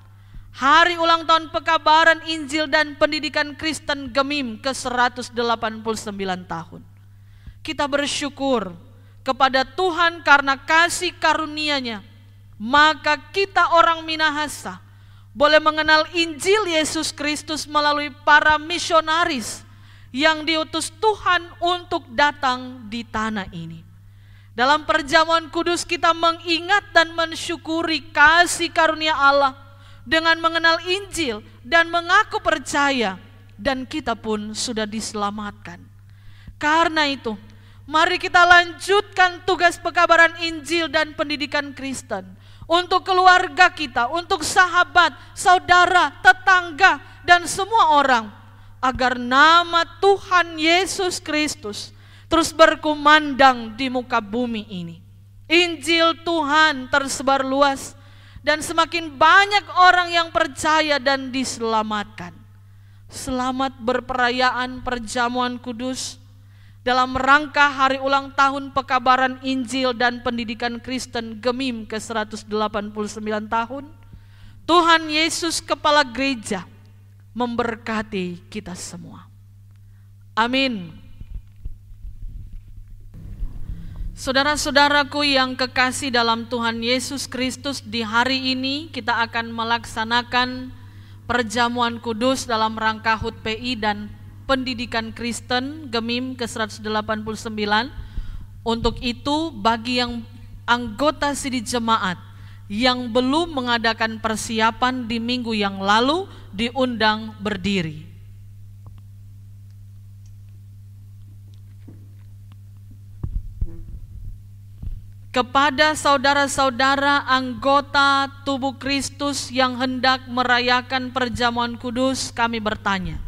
[SPEAKER 5] Hari ulang tahun pekabaran Injil dan Pendidikan Kristen Gemim ke-189 tahun. Kita bersyukur kepada Tuhan karena kasih karunia-Nya, maka kita orang Minahasa boleh mengenal Injil Yesus Kristus melalui para misionaris yang diutus Tuhan untuk datang di tanah ini. Dalam perjamuan kudus kita mengingat dan mensyukuri kasih karunia Allah dengan mengenal Injil dan mengaku percaya, dan kita pun sudah diselamatkan. Karena itu, mari kita lanjutkan tugas pekabaran Injil dan pendidikan Kristen untuk keluarga kita, untuk sahabat, saudara, tetangga, dan semua orang, agar nama Tuhan Yesus Kristus terus berkumandang di muka bumi ini. Injil Tuhan tersebar luas dan semakin banyak orang yang percaya dan diselamatkan. Selamat berperayaan perjamuan kudus dalam rangka hari ulang tahun pekabaran Injil dan Pendidikan Kristen Gemim ke-189 tahun. Tuhan Yesus Kepala Gereja memberkati kita semua. Amin. Saudara-saudaraku yang kekasih dalam Tuhan Yesus Kristus, di hari ini kita akan melaksanakan perjamuan kudus dalam rangka HUT PI dan Pendidikan Kristen Gemim ke-189. Untuk itu, bagi yang anggota Sidi Jemaat yang belum mengadakan persiapan di minggu yang lalu, diundang berdiri. Kepada saudara-saudara anggota tubuh Kristus yang hendak merayakan perjamuan kudus, kami bertanya.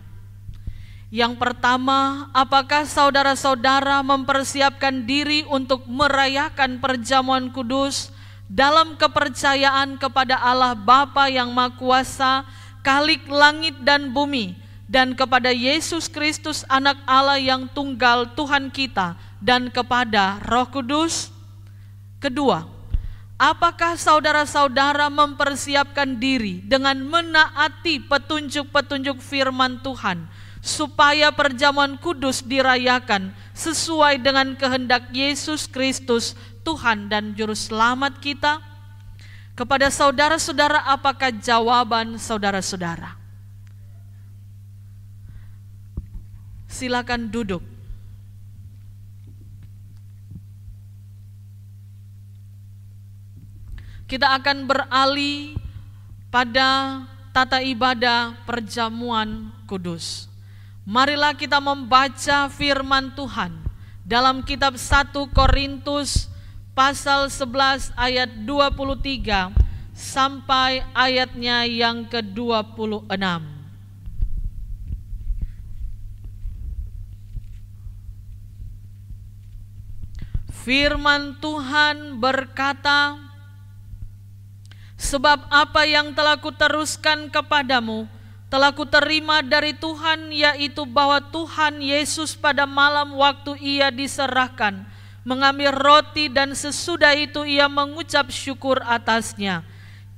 [SPEAKER 5] Yang pertama, apakah saudara-saudara mempersiapkan diri untuk merayakan perjamuan kudus dalam kepercayaan kepada Allah Bapa yang Maha Kuasa, Khalik langit dan bumi, dan kepada Yesus Kristus Anak Allah yang tunggal Tuhan kita, dan kepada Roh Kudus? Kedua, apakah saudara-saudara mempersiapkan diri dengan menaati petunjuk-petunjuk firman Tuhan supaya perjamuan kudus dirayakan sesuai dengan kehendak Yesus Kristus, Tuhan dan Juru Selamat kita? Kepada saudara-saudara, apakah jawaban saudara-saudara? Silakan duduk. Kita akan beralih pada tata ibadah perjamuan kudus. Marilah kita membaca firman Tuhan dalam kitab 1 Korintus pasal 11 ayat 23 sampai ayatnya yang ke-26. Firman Tuhan berkata, sebab apa yang telah kuteruskan kepadamu, telah kuterima dari Tuhan, yaitu bahwa Tuhan Yesus pada malam waktu ia diserahkan, mengambil roti dan sesudah itu ia mengucap syukur atasnya.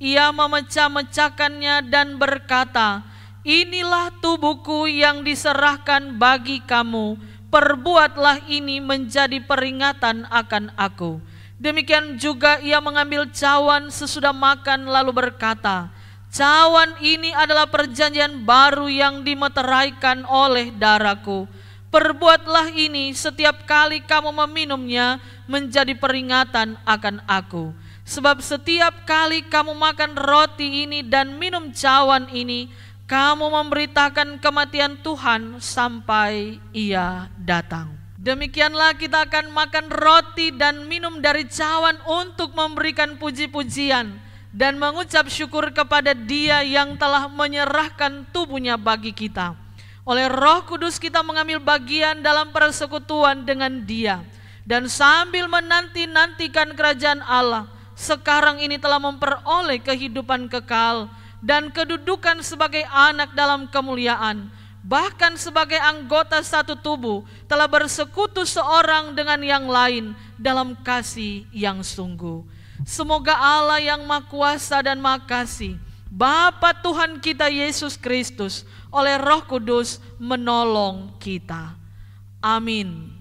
[SPEAKER 5] Ia memecah-mecahkannya dan berkata, inilah tubuhku yang diserahkan bagi kamu, perbuatlah ini menjadi peringatan akan aku. Demikian juga ia mengambil cawan sesudah makan lalu berkata, cawan ini adalah perjanjian baru yang dimeteraikan oleh darahku. Perbuatlah ini setiap kali kamu meminumnya menjadi peringatan akan aku. Sebab setiap kali kamu makan roti ini dan minum cawan ini, kamu memberitakan kematian Tuhan sampai Ia datang. Demikianlah kita akan makan roti dan minum dari cawan untuk memberikan puji-pujian dan mengucap syukur kepada Dia yang telah menyerahkan tubuhnya bagi kita. Oleh Roh Kudus kita mengambil bagian dalam persekutuan dengan Dia, dan sambil menanti-nantikan kerajaan Allah, sekarang ini telah memperoleh kehidupan kekal dan kedudukan sebagai anak dalam kemuliaan. Bahkan sebagai anggota satu tubuh telah bersekutu seorang dengan yang lain dalam kasih yang sungguh. Semoga Allah yang Maha Kuasa dan Maha Kasih, Bapa Tuhan kita Yesus Kristus, oleh Roh Kudus menolong kita. Amin.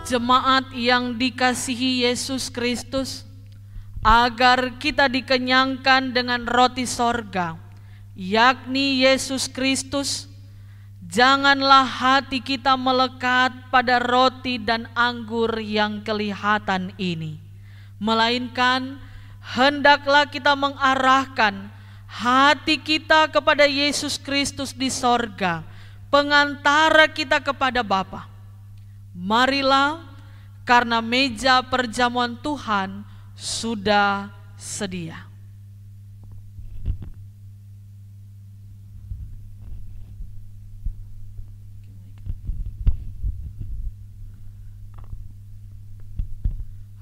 [SPEAKER 5] Jemaat yang dikasihi Yesus Kristus, agar kita dikenyangkan dengan roti sorga, yakni Yesus Kristus, janganlah hati kita melekat pada roti dan anggur yang kelihatan ini, melainkan hendaklah kita mengarahkan hati kita kepada Yesus Kristus di sorga, pengantara kita kepada Bapa. Marilah, karena meja perjamuan Tuhan sudah sedia.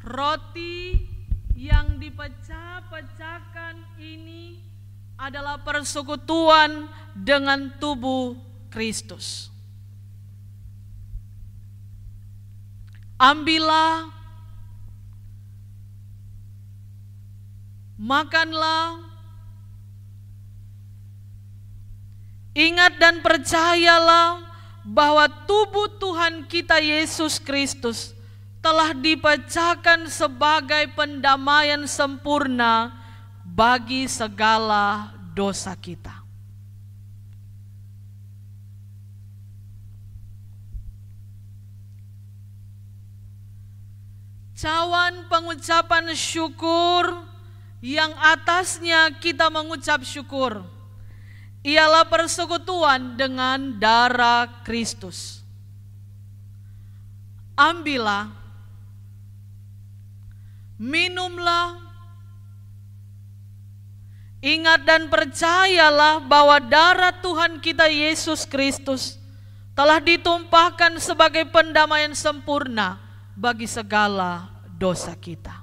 [SPEAKER 5] Roti yang dipecah-pecahkan ini adalah persekutuan dengan tubuh Kristus. Ambillah, makanlah, ingat dan percayalah bahwa tubuh Tuhan kita Yesus Kristus telah dipecahkan sebagai pendamaian sempurna bagi segala dosa kita. Cawan pengucapan syukur yang atasnya kita mengucap syukur ialah persekutuan dengan darah Kristus. Ambillah, minumlah, ingat dan percayalah bahwa darah Tuhan kita Yesus Kristus telah ditumpahkan sebagai pendamaian sempurna bagi segala dosa kita.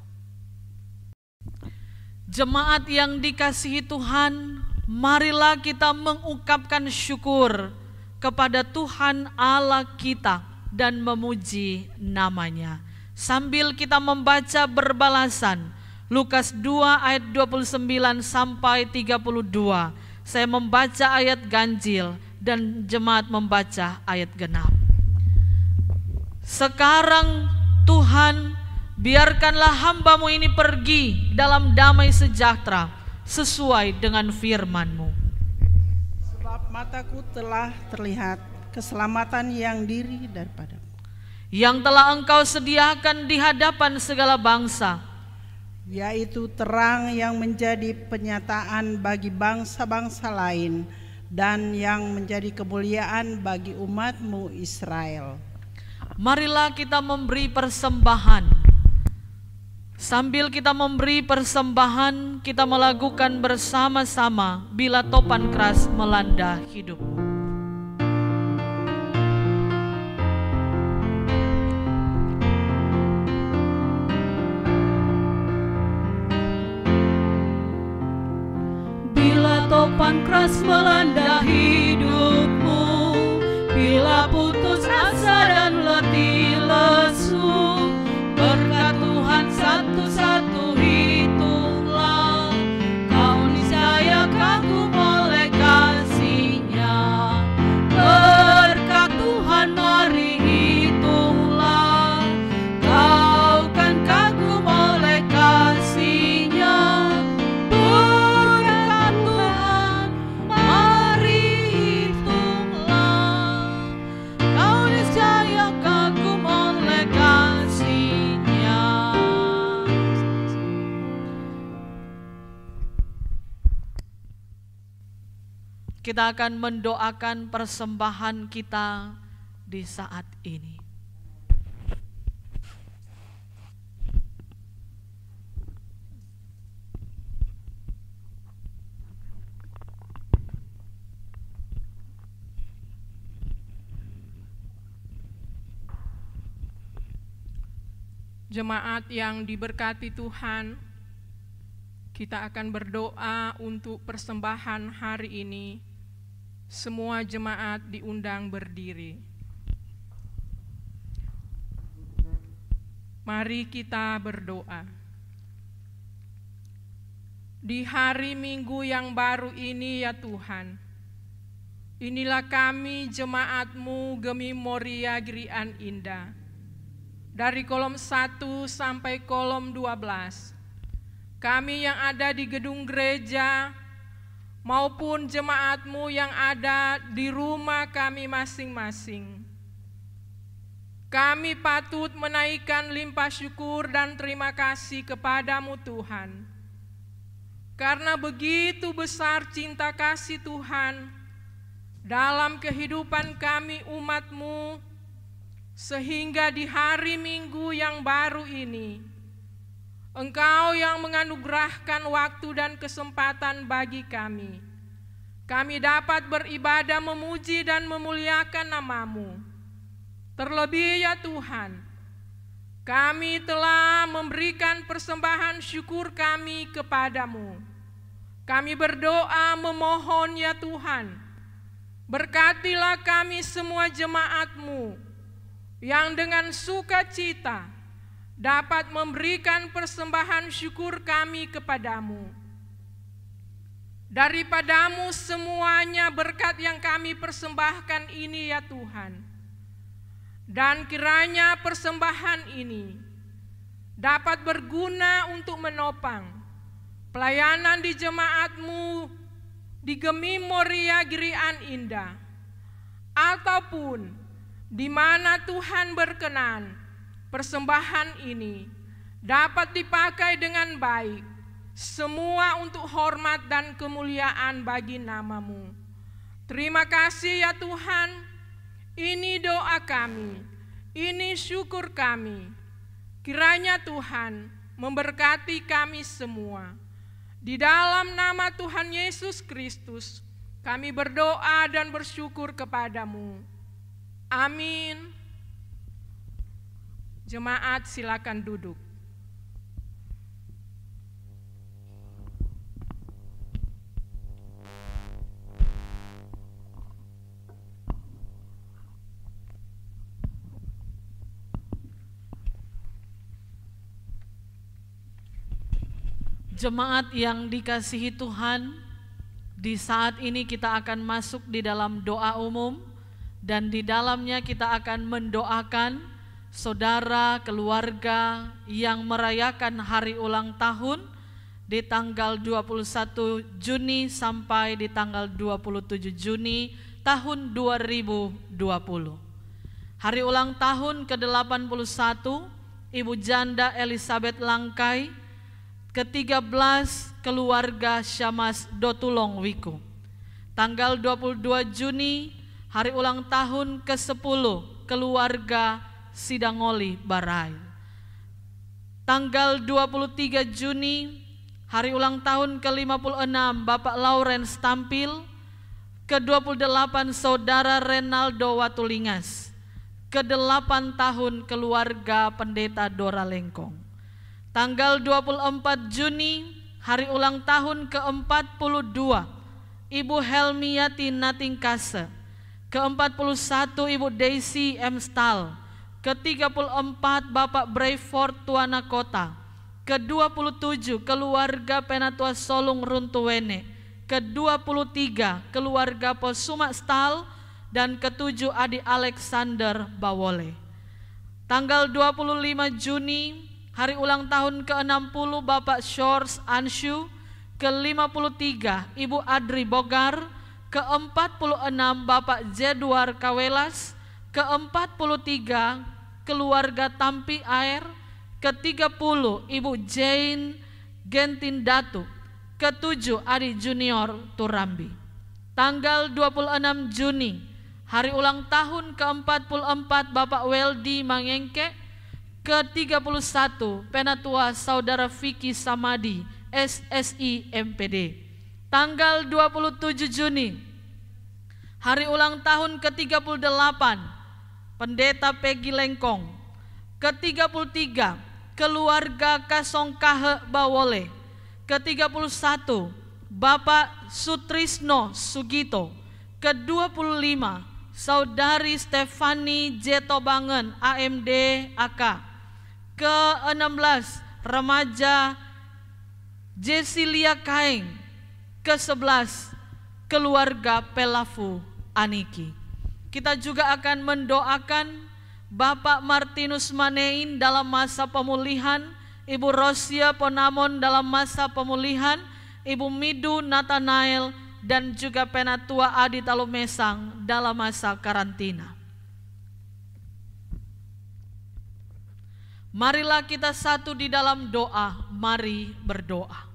[SPEAKER 5] Jemaat yang dikasihi Tuhan, marilah kita mengungkapkan syukur kepada Tuhan Allah kita dan memuji namanya. Sambil kita membaca berbalasan, Lukas 2 ayat 29 sampai 32. Saya membaca ayat ganjil dan jemaat membaca ayat genap. Sekarang Tuhan, biarkanlah hamba-Mu ini pergi dalam damai sejahtera sesuai dengan firman-Mu.
[SPEAKER 6] Sebab mataku telah terlihat keselamatan yang diri daripada
[SPEAKER 5] yang telah Engkau sediakan di hadapan segala bangsa,
[SPEAKER 6] yaitu terang yang menjadi penyataan bagi bangsa-bangsa lain dan yang menjadi kemuliaan bagi umat-Mu Israel.
[SPEAKER 5] Marilah kita memberi persembahan. Sambil kita memberi persembahan, kita melakukan bersama-sama bila topan keras melanda hidupmu.
[SPEAKER 3] topan keras melanda hidupmu, bila putus asa dan letih lesu, berkat Tuhan satu-satu hitunglah, kau niscaya kagum oleh kasih-Nya. Berkat Tuhan mari hitunglah, kau kan kagum oleh kasih-Nya. Berkat Tuhan mari hitunglah, kau niscaya kagum oleh kasih-Nya. Kita akan mendoakan persembahan kita di saat ini.
[SPEAKER 7] Jemaat yang diberkati Tuhan, kita akan berdoa untuk persembahan hari ini. Semua jemaat diundang berdiri. Mari kita berdoa. Di hari Minggu yang baru ini ya Tuhan, inilah kami jemaat-Mu Gemi Moria Girian Indah. Dari kolom 1 sampai kolom 12, kami yang ada di gedung gereja maupun jemaat-Mu yang ada di rumah kami masing-masing. Kami patut menaikkan limpah syukur dan terima kasih kepada-Mu Tuhan. Karena begitu besar cinta kasih Tuhan dalam kehidupan kami umat-Mu, sehingga di hari Minggu yang baru ini, Engkau yang menganugerahkan waktu dan kesempatan bagi kami. Kami dapat beribadah, memuji dan memuliakan nama-Mu. Terlebih ya Tuhan, kami telah memberikan persembahan syukur kami kepada-Mu. Kami berdoa memohon ya Tuhan, berkatilah kami semua jemaat-Mu yang dengan sukacita dapat memberikan persembahan syukur kami kepada-Mu. Daripada-Mu semuanya berkat yang kami persembahkan ini ya Tuhan. Dan kiranya persembahan ini dapat berguna untuk menopang pelayanan di jemaat-Mu di Gemi Moria Girian Indah, ataupun di mana Tuhan berkenan persembahan ini dapat dipakai dengan baik, semua untuk hormat dan kemuliaan bagi nama-Mu. Terima kasih ya Tuhan, ini doa kami, ini syukur kami. Kiranya Tuhan memberkati kami semua. Di dalam nama Tuhan Yesus Kristus, kami berdoa dan bersyukur kepada-Mu. Amin. Jemaat silakan duduk.
[SPEAKER 5] Jemaat yang dikasihi Tuhan, di saat ini kita akan masuk di dalam doa umum, dan di dalamnya kita akan mendoakan saudara, keluarga yang merayakan hari ulang tahun di tanggal 21 Juni sampai di tanggal 27 Juni tahun 2020. Hari ulang tahun ke-81 Ibu Janda Elizabeth Langkai, ke-13 keluarga Syamas Dotulong Wiku. Tanggal 22 Juni hari ulang tahun ke-10 keluarga Sidangoli Barai. Tanggal 23 Juni hari ulang tahun ke-56 Bapak Lawrence Tampil, ke-28 Saudara Renaldo Watulingas, ke-8 tahun keluarga Pendeta Dora Lengkong. Tanggal 24 Juni hari ulang tahun ke-42
[SPEAKER 3] Ibu Helmiati Natingkase. Ke-41 Ibu Daisy M. Stahl. Ke-34 Bapak Brayford Tuana Kota. Ke-27 keluarga Penatua Solung Runtuwene. Ke-23 keluarga Posuma Stahl. Dan ke-7 Adi Alexander Bawole. Tanggal 25 Juni hari ulang tahun ke-60 Bapak Shores Anshu. Ke-53 Ibu Adri Bogar. Ke-46 Bapak Jedwar Kawelas. Ke-43 keluarga Tampi Air. Ke-30 Ibu Jane Gentindatu. Ke-7 Adi Junior Turambi. Tanggal 26 Juni hari ulang tahun ke-44 Bapak Weldi Mangengke. Ke-31 Penatua Saudara Vicky Samadi SSI MPD. Tanggal 27 Juni hari ulang tahun ke-38 Pendeta Peggy Lengkong. Ke-33 keluarga Kasongkahe Bawole. Ke-31 Bapak Sutrisno Sugito. Ke-25 Saudari Stefani Jetobangen AMD AK. Ke-16 remaja Jesilia Kaeng. Ke-11 keluarga Pelafu Aniki. Kita juga akan mendoakan Bapak Martinus Manein dalam masa pemulihan, Ibu Rosia Ponamon dalam masa pemulihan, Ibu Midu Nathanael, dan juga Penatua Adi Talumesang dalam masa karantina. Marilah kita satu di dalam doa, mari berdoa.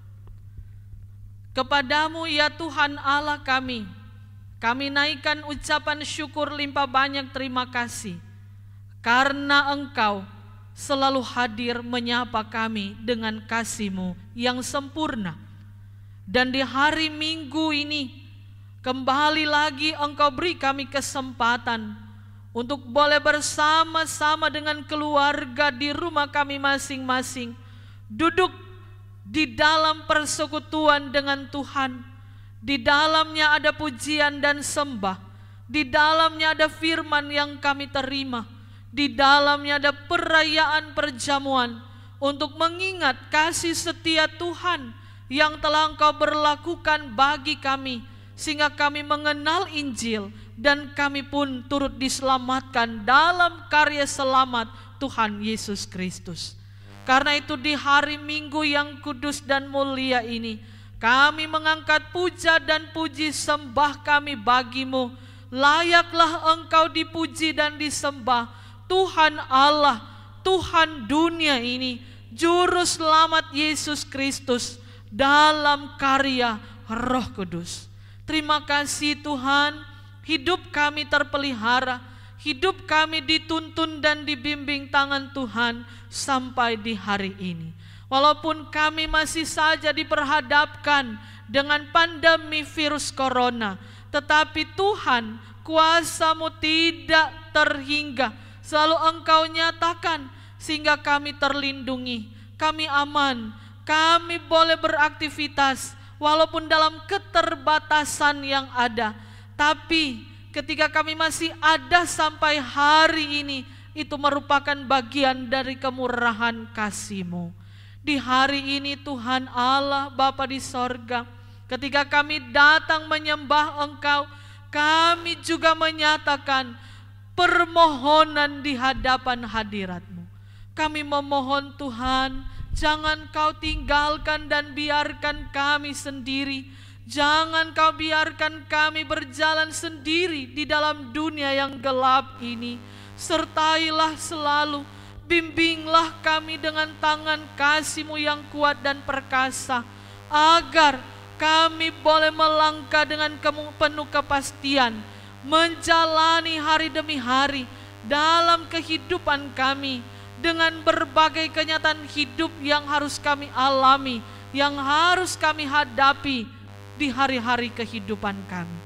[SPEAKER 3] Kepadamu ya Tuhan Allah kami naikkan ucapan syukur limpah banyak terima kasih, karena Engkau selalu hadir menyapa kami dengan kasih-Mu yang sempurna. Dan di hari Minggu ini, kembali lagi Engkau beri kami kesempatan untuk boleh bersama-sama dengan keluarga di rumah kami masing-masing, duduk di dalam persekutuan dengan Tuhan. Di dalamnya ada pujian dan sembah, di dalamnya ada firman yang kami terima, di dalamnya ada perayaan perjamuan untuk mengingat kasih setia Tuhan yang telah Engkau berlakukan bagi kami, sehingga kami mengenal Injil dan kami pun turut diselamatkan dalam karya selamat Tuhan Yesus Kristus. Karena itu di hari Minggu yang kudus dan mulia ini, kami mengangkat puja dan puji sembah kami bagi-Mu. Layaklah Engkau dipuji dan disembah, Tuhan Allah, Tuhan dunia ini, Juru Selamat Yesus Kristus dalam karya Roh Kudus. Terima kasih Tuhan, hidup kami terpelihara, hidup kami dituntun dan dibimbing tangan Tuhan sampai di hari ini. Walaupun kami masih saja diperhadapkan dengan pandemi virus corona, tetapi Tuhan, kuasa-Mu tidak terhingga. Selalu Engkau nyatakan sehingga kami terlindungi, kami aman, kami boleh beraktivitas walaupun dalam keterbatasan yang ada. Tapi ketika kami masih ada sampai hari ini, itu merupakan bagian dari kemurahan kasih-Mu. Di hari ini Tuhan Allah Bapa di sorga, ketika kami datang menyembah Engkau, kami juga menyatakan permohonan di hadapan hadirat-Mu. Kami memohon Tuhan, jangan Kau tinggalkan dan biarkan kami sendiri. Jangan Kau biarkan kami berjalan sendiri di dalam dunia yang gelap ini. Sertailah selalu, bimbinglah kami dengan tangan kasih-Mu yang kuat dan perkasa, agar kami boleh melangkah dengan penuh kepastian, menjalani hari demi hari dalam kehidupan kami, dengan berbagai kenyataan hidup yang harus kami alami, yang harus kami hadapi di hari-hari kehidupan kami.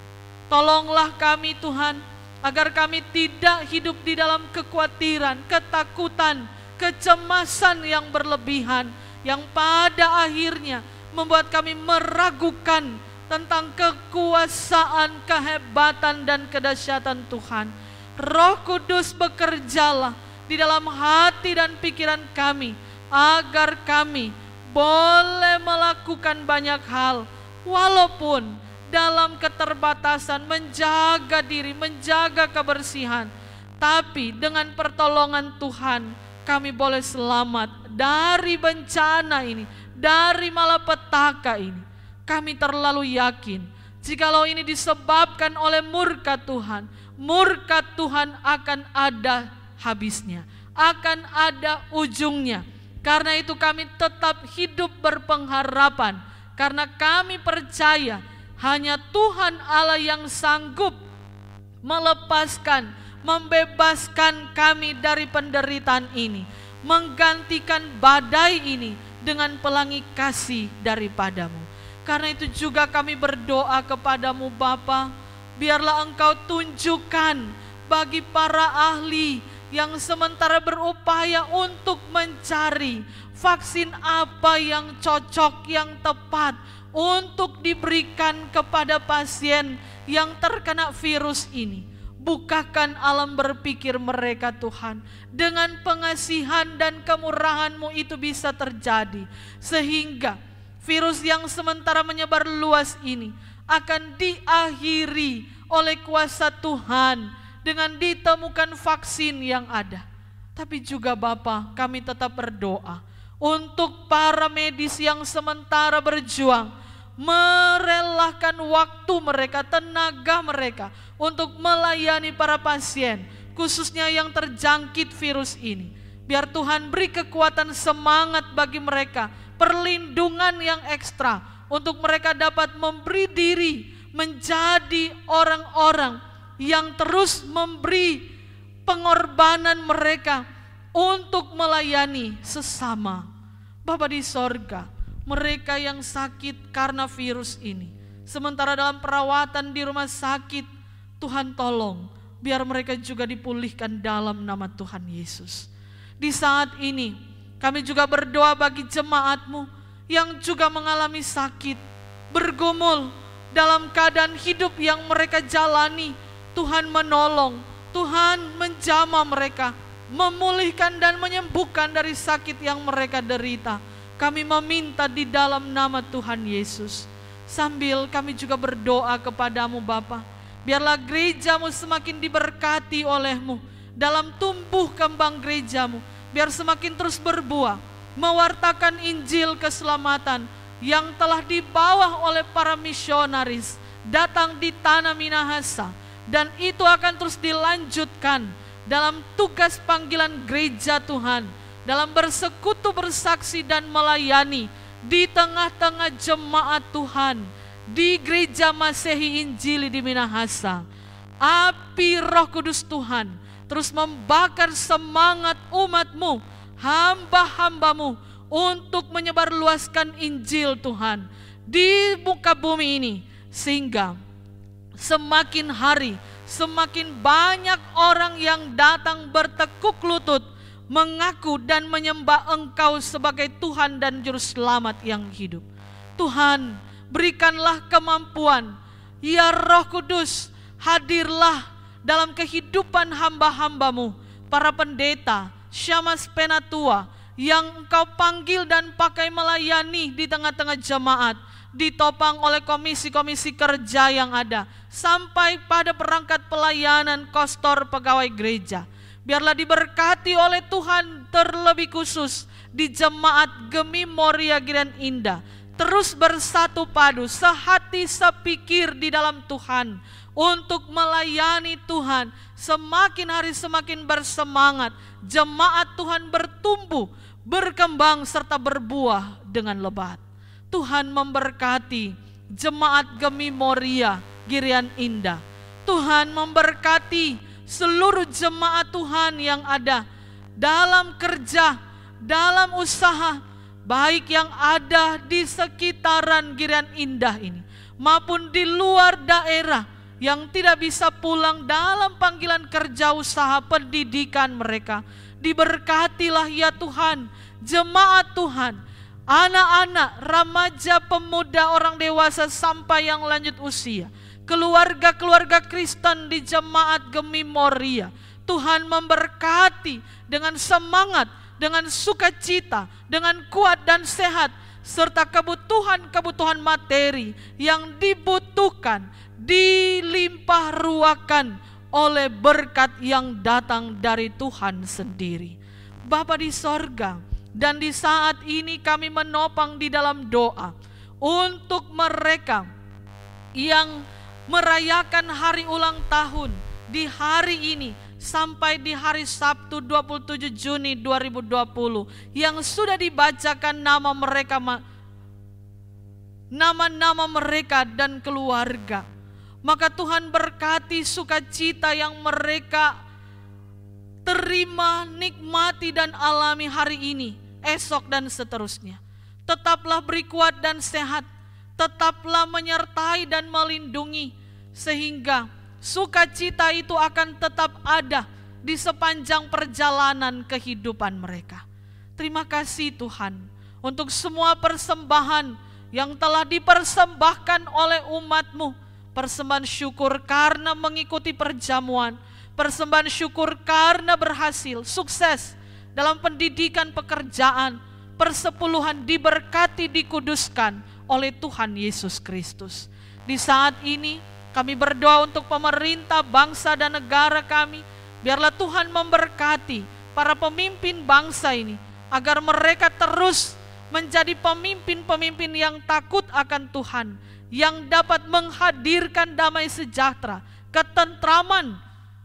[SPEAKER 3] Tolonglah kami Tuhan, agar kami tidak hidup di dalam kekhawatiran, ketakutan, kecemasan yang berlebihan, yang pada akhirnya membuat kami meragukan tentang kekuasaan, kehebatan, dan kedahsyatan Tuhan. Roh Kudus, bekerjalah di dalam hati dan pikiran kami, agar kami boleh melakukan banyak hal, walaupun dalam keterbatasan, menjaga diri, menjaga kebersihan. Tapi dengan pertolongan Tuhan, kami boleh selamat dari bencana ini, dari malapetaka ini. Kami terlalu yakin, jikalau ini disebabkan oleh murka Tuhan, murka Tuhan akan ada habisnya, akan ada ujungnya. Karena itu kami tetap hidup berpengharapan, karena kami percaya hanya Tuhan Allah yang sanggup melepaskan, membebaskan kami dari penderitaan ini, menggantikan badai ini dengan pelangi kasih daripadamu. Karena itu juga kami berdoa kepadamu Bapa, biarlah Engkau tunjukkan bagi para ahli yang sementara berupaya untuk mencari vaksin apa yang cocok, yang tepat untuk diberikan kepada pasien yang terkena virus ini. Bukakan alam berpikir mereka Tuhan, dengan pengasihan dan kemurahan-Mu itu bisa terjadi, sehingga virus yang sementara menyebar luas ini akan diakhiri oleh kuasa Tuhan dengan ditemukan vaksin yang ada. Tapi juga Bapa, kami tetap berdoa untuk para medis yang sementara berjuang, merelakan waktu mereka, tenaga mereka untuk melayani para pasien, khususnya yang terjangkit virus ini. Biar Tuhan beri kekuatan, semangat bagi mereka, perlindungan yang ekstra untuk mereka dapat memberi diri menjadi orang-orang yang terus memberi pengorbanan mereka untuk melayani sesama. Bapa di sorga, mereka yang sakit karena virus ini, sementara dalam perawatan di rumah sakit, Tuhan tolong biar mereka juga dipulihkan dalam nama Tuhan Yesus. Di saat ini kami juga berdoa bagi jemaat-Mu yang juga mengalami sakit, bergumul dalam keadaan hidup yang mereka jalani. Tuhan menolong, Tuhan menjamah mereka, memulihkan dan menyembuhkan dari sakit yang mereka derita. Kami meminta di dalam nama Tuhan Yesus. Sambil kami juga berdoa kepadamu Bapa, biarlah gereja-Mu semakin diberkati oleh-Mu, dalam tumbuh kembang gereja-Mu, biar semakin terus berbuah, mewartakan Injil keselamatan yang telah dibawa oleh para misionaris datang di tanah Minahasa, dan itu akan terus dilanjutkan dalam tugas panggilan gereja Tuhan, dalam bersekutu, bersaksi, dan melayani di tengah-tengah jemaat Tuhan di gereja Masehi Injili di Minahasa. Api Roh Kudus Tuhan terus membakar semangat umat-Mu, hamba-hamba-Mu, untuk menyebarluaskan Injil Tuhan di muka bumi ini, sehingga semakin hari semakin banyak orang yang datang bertekuk lutut, mengaku dan menyembah Engkau sebagai Tuhan dan Juru Selamat yang hidup. Tuhan, berikanlah kemampuan, ya Roh Kudus, hadirlah dalam kehidupan hamba-hamba-Mu, para pendeta, syamans penatua, yang Engkau panggil dan pakai melayani di tengah-tengah jemaat, ditopang oleh komisi-komisi kerja yang ada, sampai pada perangkat pelayanan kostor pegawai gereja. Biarlah diberkati oleh Tuhan, terlebih khusus di jemaat Gemi Moria Girian Indah, terus bersatu padu, sehati sepikir di dalam Tuhan, untuk melayani Tuhan. Semakin hari semakin bersemangat, jemaat Tuhan bertumbuh, berkembang, serta berbuah dengan lebat. Tuhan memberkati jemaat Gemi Moria Girian Indah. Tuhan memberkati seluruh jemaat Tuhan yang ada dalam kerja, dalam usaha, baik yang ada di sekitaran Girian Indah ini, maupun di luar daerah yang tidak bisa pulang dalam panggilan kerja, usaha, pendidikan mereka. Diberkatilah ya Tuhan, jemaat Tuhan, anak-anak, remaja, pemuda, orang dewasa sampai yang lanjut usia, keluarga-keluarga Kristen di Jemaat Gemi Moria. Tuhan memberkati dengan semangat, dengan sukacita, dengan kuat dan sehat, serta kebutuhan-kebutuhan materi yang dibutuhkan dilimpah ruahkan oleh berkat yang datang dari Tuhan sendiri. Bapa di sorga, dan di saat ini kami menopang di dalam doa untuk mereka yang merayakan hari ulang tahun di hari ini sampai di hari Sabtu 27 Juni 2020 yang sudah dibacakan nama-nama mereka dan keluarga. Maka Tuhan berkati sukacita yang mereka terima, nikmati dan alami hari ini, esok dan seterusnya. Tetaplah beri kuat dan sehat, tetaplah menyertai dan melindungi, sehingga sukacita itu akan tetap ada di sepanjang perjalanan kehidupan mereka. Terima kasih Tuhan untuk semua persembahan yang telah dipersembahkan oleh umat-Mu. Persembahan syukur karena mengikuti perjamuan, persembahan syukur karena berhasil, sukses dalam pendidikan, pekerjaan, persepuluhan diberkati, dikuduskan oleh Tuhan Yesus Kristus. Di saat ini kami berdoa untuk pemerintah, bangsa dan negara kami. Biarlah Tuhan memberkati para pemimpin bangsa ini, agar mereka terus menjadi pemimpin-pemimpin yang takut akan Tuhan, yang dapat menghadirkan damai sejahtera, ketentraman,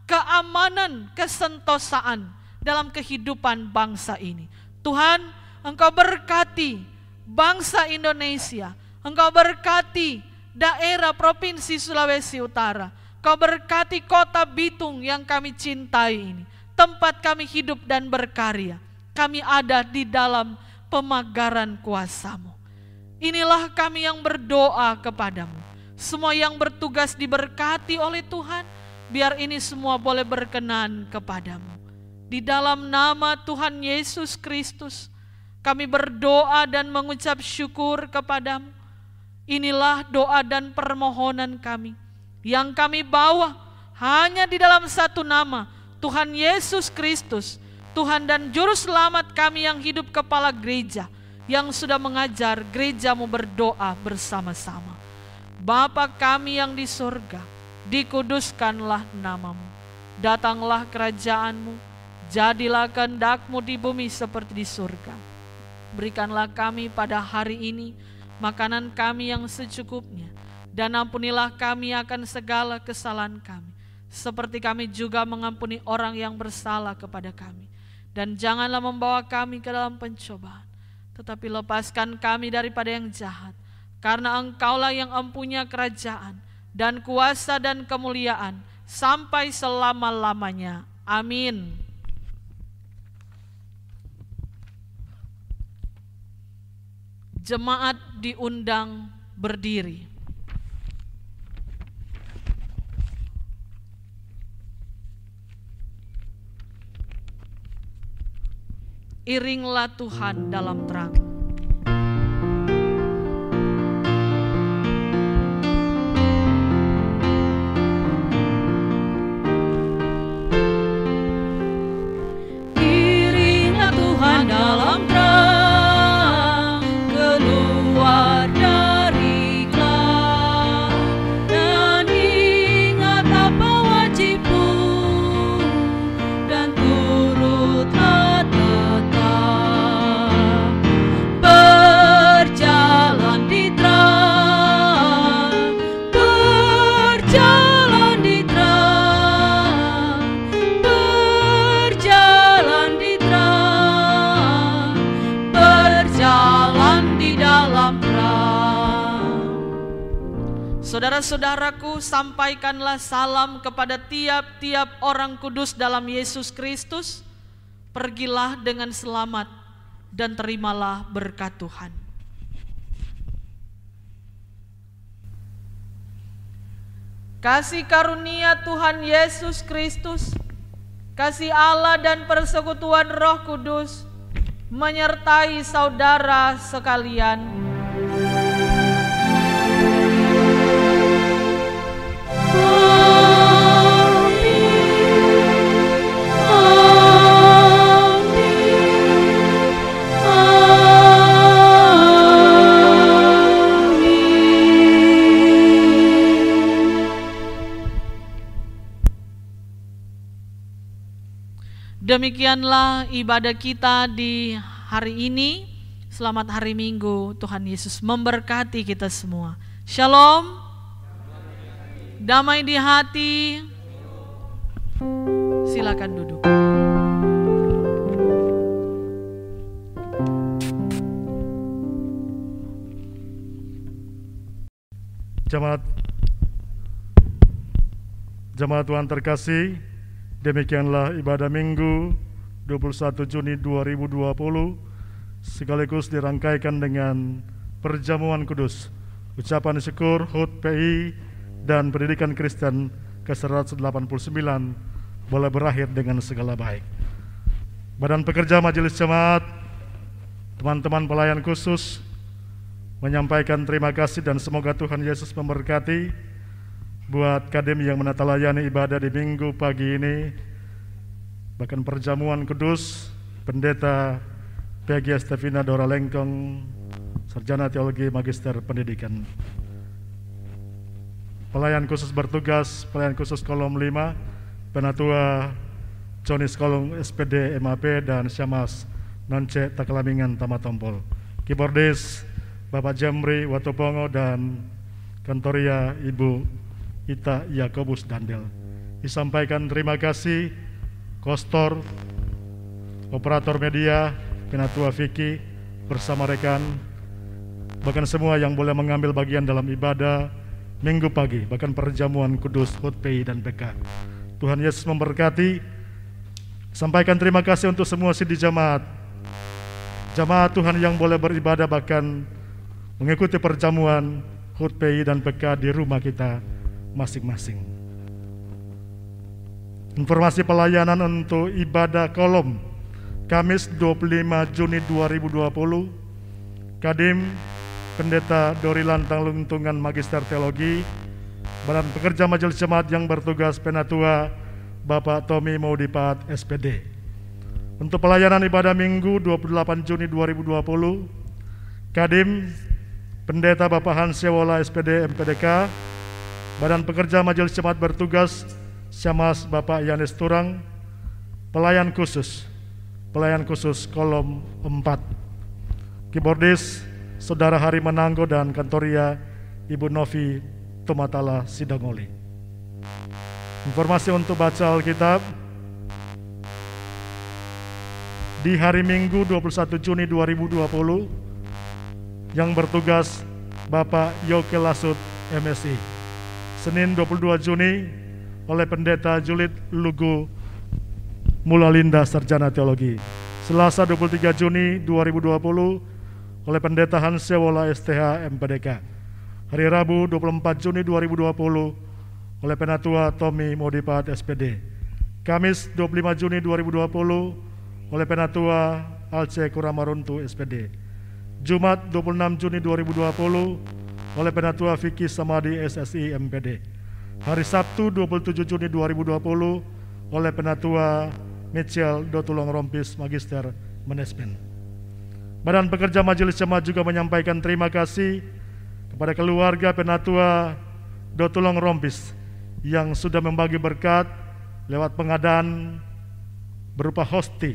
[SPEAKER 3] keamanan, kesentosaan dalam kehidupan bangsa ini. Tuhan, Engkau berkati bangsa Indonesia, Engkau berkati daerah Provinsi Sulawesi Utara, Kau berkati kota Bitung yang kami cintai ini, tempat kami hidup dan berkarya. Kami ada di dalam pemagaran kuasa-Mu. Inilah kami yang berdoa kepadamu. Semua yang bertugas diberkati oleh Tuhan, biar ini semua boleh berkenan kepadamu. Di dalam nama Tuhan Yesus Kristus, kami berdoa dan mengucap syukur kepadamu. Inilah doa dan permohonan kami, yang kami bawa hanya di dalam satu nama, Tuhan Yesus Kristus, Tuhan dan Juru Selamat kami yang hidup kepala gereja, yang sudah mengajar gereja-Mu berdoa bersama-sama. Bapa kami yang di surga, dikuduskanlah nama-Mu, datanglah kerajaan-Mu, jadilah kehendak-Mu di bumi seperti di surga. Berikanlah kami pada hari ini makanan kami yang secukupnya, dan ampunilah kami akan segala kesalahan kami, seperti kami juga mengampuni orang yang bersalah kepada kami. Dan janganlah membawa kami ke dalam pencobaan, tetapi lepaskan kami daripada yang jahat, karena Engkaulah yang empunya kerajaan dan kuasa dan kemuliaan sampai selama-lamanya. Amin. Jemaat diundang berdiri. Iringlah Tuhan dalam terang.
[SPEAKER 5] Iringlah Tuhan dalam terang, keluar dari gelap, dan ingat apa wajibmu, dan turutlah berjalan di terang, berjalan di terang, berjalan di terang, berjalan di dalam terang.
[SPEAKER 3] Saudara-saudaraku, sampaikanlah salam kepada tiap-tiap orang kudus dalam Yesus Kristus. Pergilah dengan selamat dan terimalah berkat Tuhan. Kasih karunia Tuhan Yesus Kristus, kasih Allah dan persekutuan Roh Kudus menyertai saudara sekalian. Demikianlah ibadah kita di hari ini. Selamat hari Minggu. Tuhan Yesus memberkati kita semua. Shalom. Damai di hati. Silakan duduk.
[SPEAKER 2] Jemaat Tuhan terkasih, demikianlah ibadah Minggu 21 Juni 2020 sekaligus dirangkaikan dengan perjamuan kudus, ucapan syukur HUT PI dan pendidikan Kristen ke-189 boleh berakhir dengan segala baik. Badan Pekerja Majelis Jemaat, teman-teman pelayan khusus menyampaikan terima kasih dan semoga Tuhan Yesus memberkati buat Kadem yang menata layani ibadah di Minggu pagi ini, bahkan perjamuan kudus Pendeta PG Stevina Dora Lengkong, Sarjana Teologi Magister Pendidikan. Pelayan khusus bertugas, pelayan khusus kolom 5, Penatua Jonis Kolong SPD MAP dan Syamas Nonce Takalamingan Tamatompol. Keyboardis Bapak Jamri Watopongo dan Kantoria Ibu Ita Yakobus Dandel. Disampaikan terima kasih Kostor, Operator Media, Penatua Vicky bersama rekan, bahkan semua yang boleh mengambil bagian dalam ibadah Minggu pagi, bahkan perjamuan kudus HUT PI dan PK. Tuhan Yesus memberkati. Sampaikan terima kasih untuk semua sidi jemaat Tuhan yang boleh beribadah bahkan mengikuti perjamuan HUT PI dan PK di rumah kita masing-masing. Informasi pelayanan untuk ibadah kolom Kamis 25 Juni 2020, Kadim Pendeta Dori Lantang Luntungan Magister Teologi, Badan Pekerja Majelis Jemaat yang bertugas Penatua Bapak Tommy Maudipat SPD. Untuk pelayanan ibadah Minggu 28 Juni 2020, Kadim Pendeta Bapak Hans Sewola SPD MPDK, Badan Pekerja Majelis Jemaat bertugas Syamas Bapak Yanes Turang, pelayan khusus kolom 4, keyboardis Saudara Hari Menanggo dan Kantoria Ibu Novi Tumatala Sidangoli. Informasi untuk baca Alkitab di hari Minggu 21 Juni 2020 yang bertugas Bapak Yoke Lasut MSI. Senin 22 Juni oleh Pendeta Julit Lugu Mulalinda Sarjana Teologi. Selasa 23 Juni 2020 oleh Pendeta Hans Sewola STH MPDK. Hari Rabu 24 Juni 2020 oleh Penatua Tommy Maudipat SPD. Kamis 25 Juni 2020 oleh Penatua Alce Kuramaruntu SPD. Jumat 26 Juni 2020 oleh Penatua Vicky Samadi SSI MPD. Hari Sabtu 27 Juni 2020 oleh Penatua Mitchell Dotulong Rompis Magister Manajemen. Badan Pekerja Majelis Jemaat juga menyampaikan terima kasih kepada keluarga Penatua Dotulong Rompis yang sudah membagi berkat lewat pengadaan berupa hosti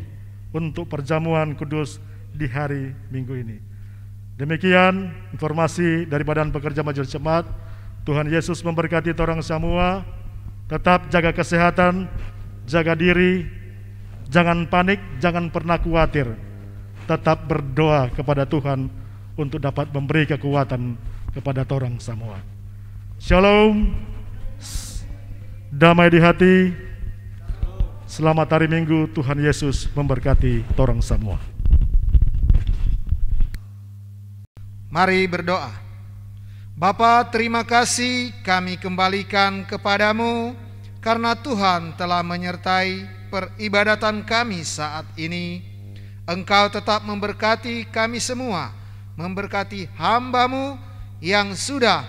[SPEAKER 2] untuk perjamuan kudus di hari Minggu ini. Demikian informasi dari Badan Pekerja Majelis Jemaat. Tuhan Yesus memberkati orang semua. Tetap jaga kesehatan, jaga diri, jangan panik, jangan pernah khawatir. Tetap berdoa kepada Tuhan untuk dapat memberi kekuatan kepada orang semua. Shalom, damai di hati. Selamat hari Minggu. Tuhan Yesus memberkati orang semua.
[SPEAKER 4] Mari berdoa. Bapa, terima kasih kami kembalikan kepadamu karena Tuhan telah menyertai peribadatan kami saat ini. Engkau tetap memberkati kami semua, memberkati hamba-Mu yang sudah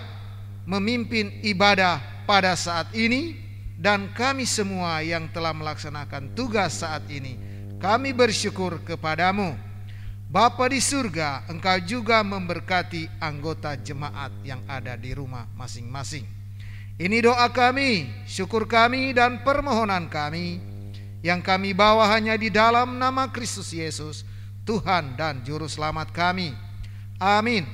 [SPEAKER 4] memimpin ibadah pada saat ini, dan kami semua yang telah melaksanakan tugas saat ini. Kami bersyukur kepadamu. Bapa di surga, Engkau juga memberkati anggota jemaat yang ada di rumah masing-masing. Ini doa kami, syukur kami, dan permohonan kami yang kami bawa hanya di dalam nama Kristus Yesus, Tuhan dan Juru Selamat kami. Amin.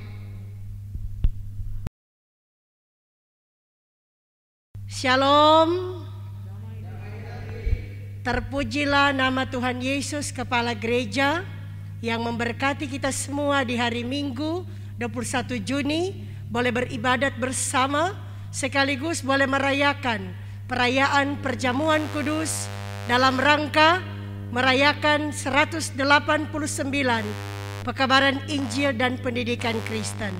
[SPEAKER 1] Shalom. Terpujilah nama Tuhan Yesus, Kepala Gereja, yang memberkati kita semua di hari Minggu 21 Juni boleh beribadat bersama, sekaligus boleh merayakan perayaan perjamuan kudus dalam rangka merayakan 189 pekabaran Injil dan pendidikan Kristen.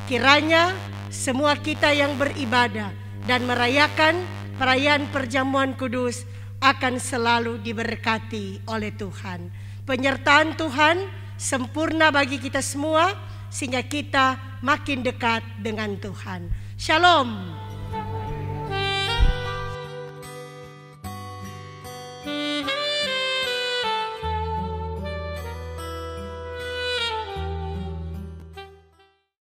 [SPEAKER 1] Kiranya semua kita yang beribadah dan merayakan perayaan perjamuan kudus akan selalu diberkati oleh Tuhan. Penyertaan Tuhan sempurna bagi kita semua sehingga kita makin dekat dengan Tuhan. Shalom.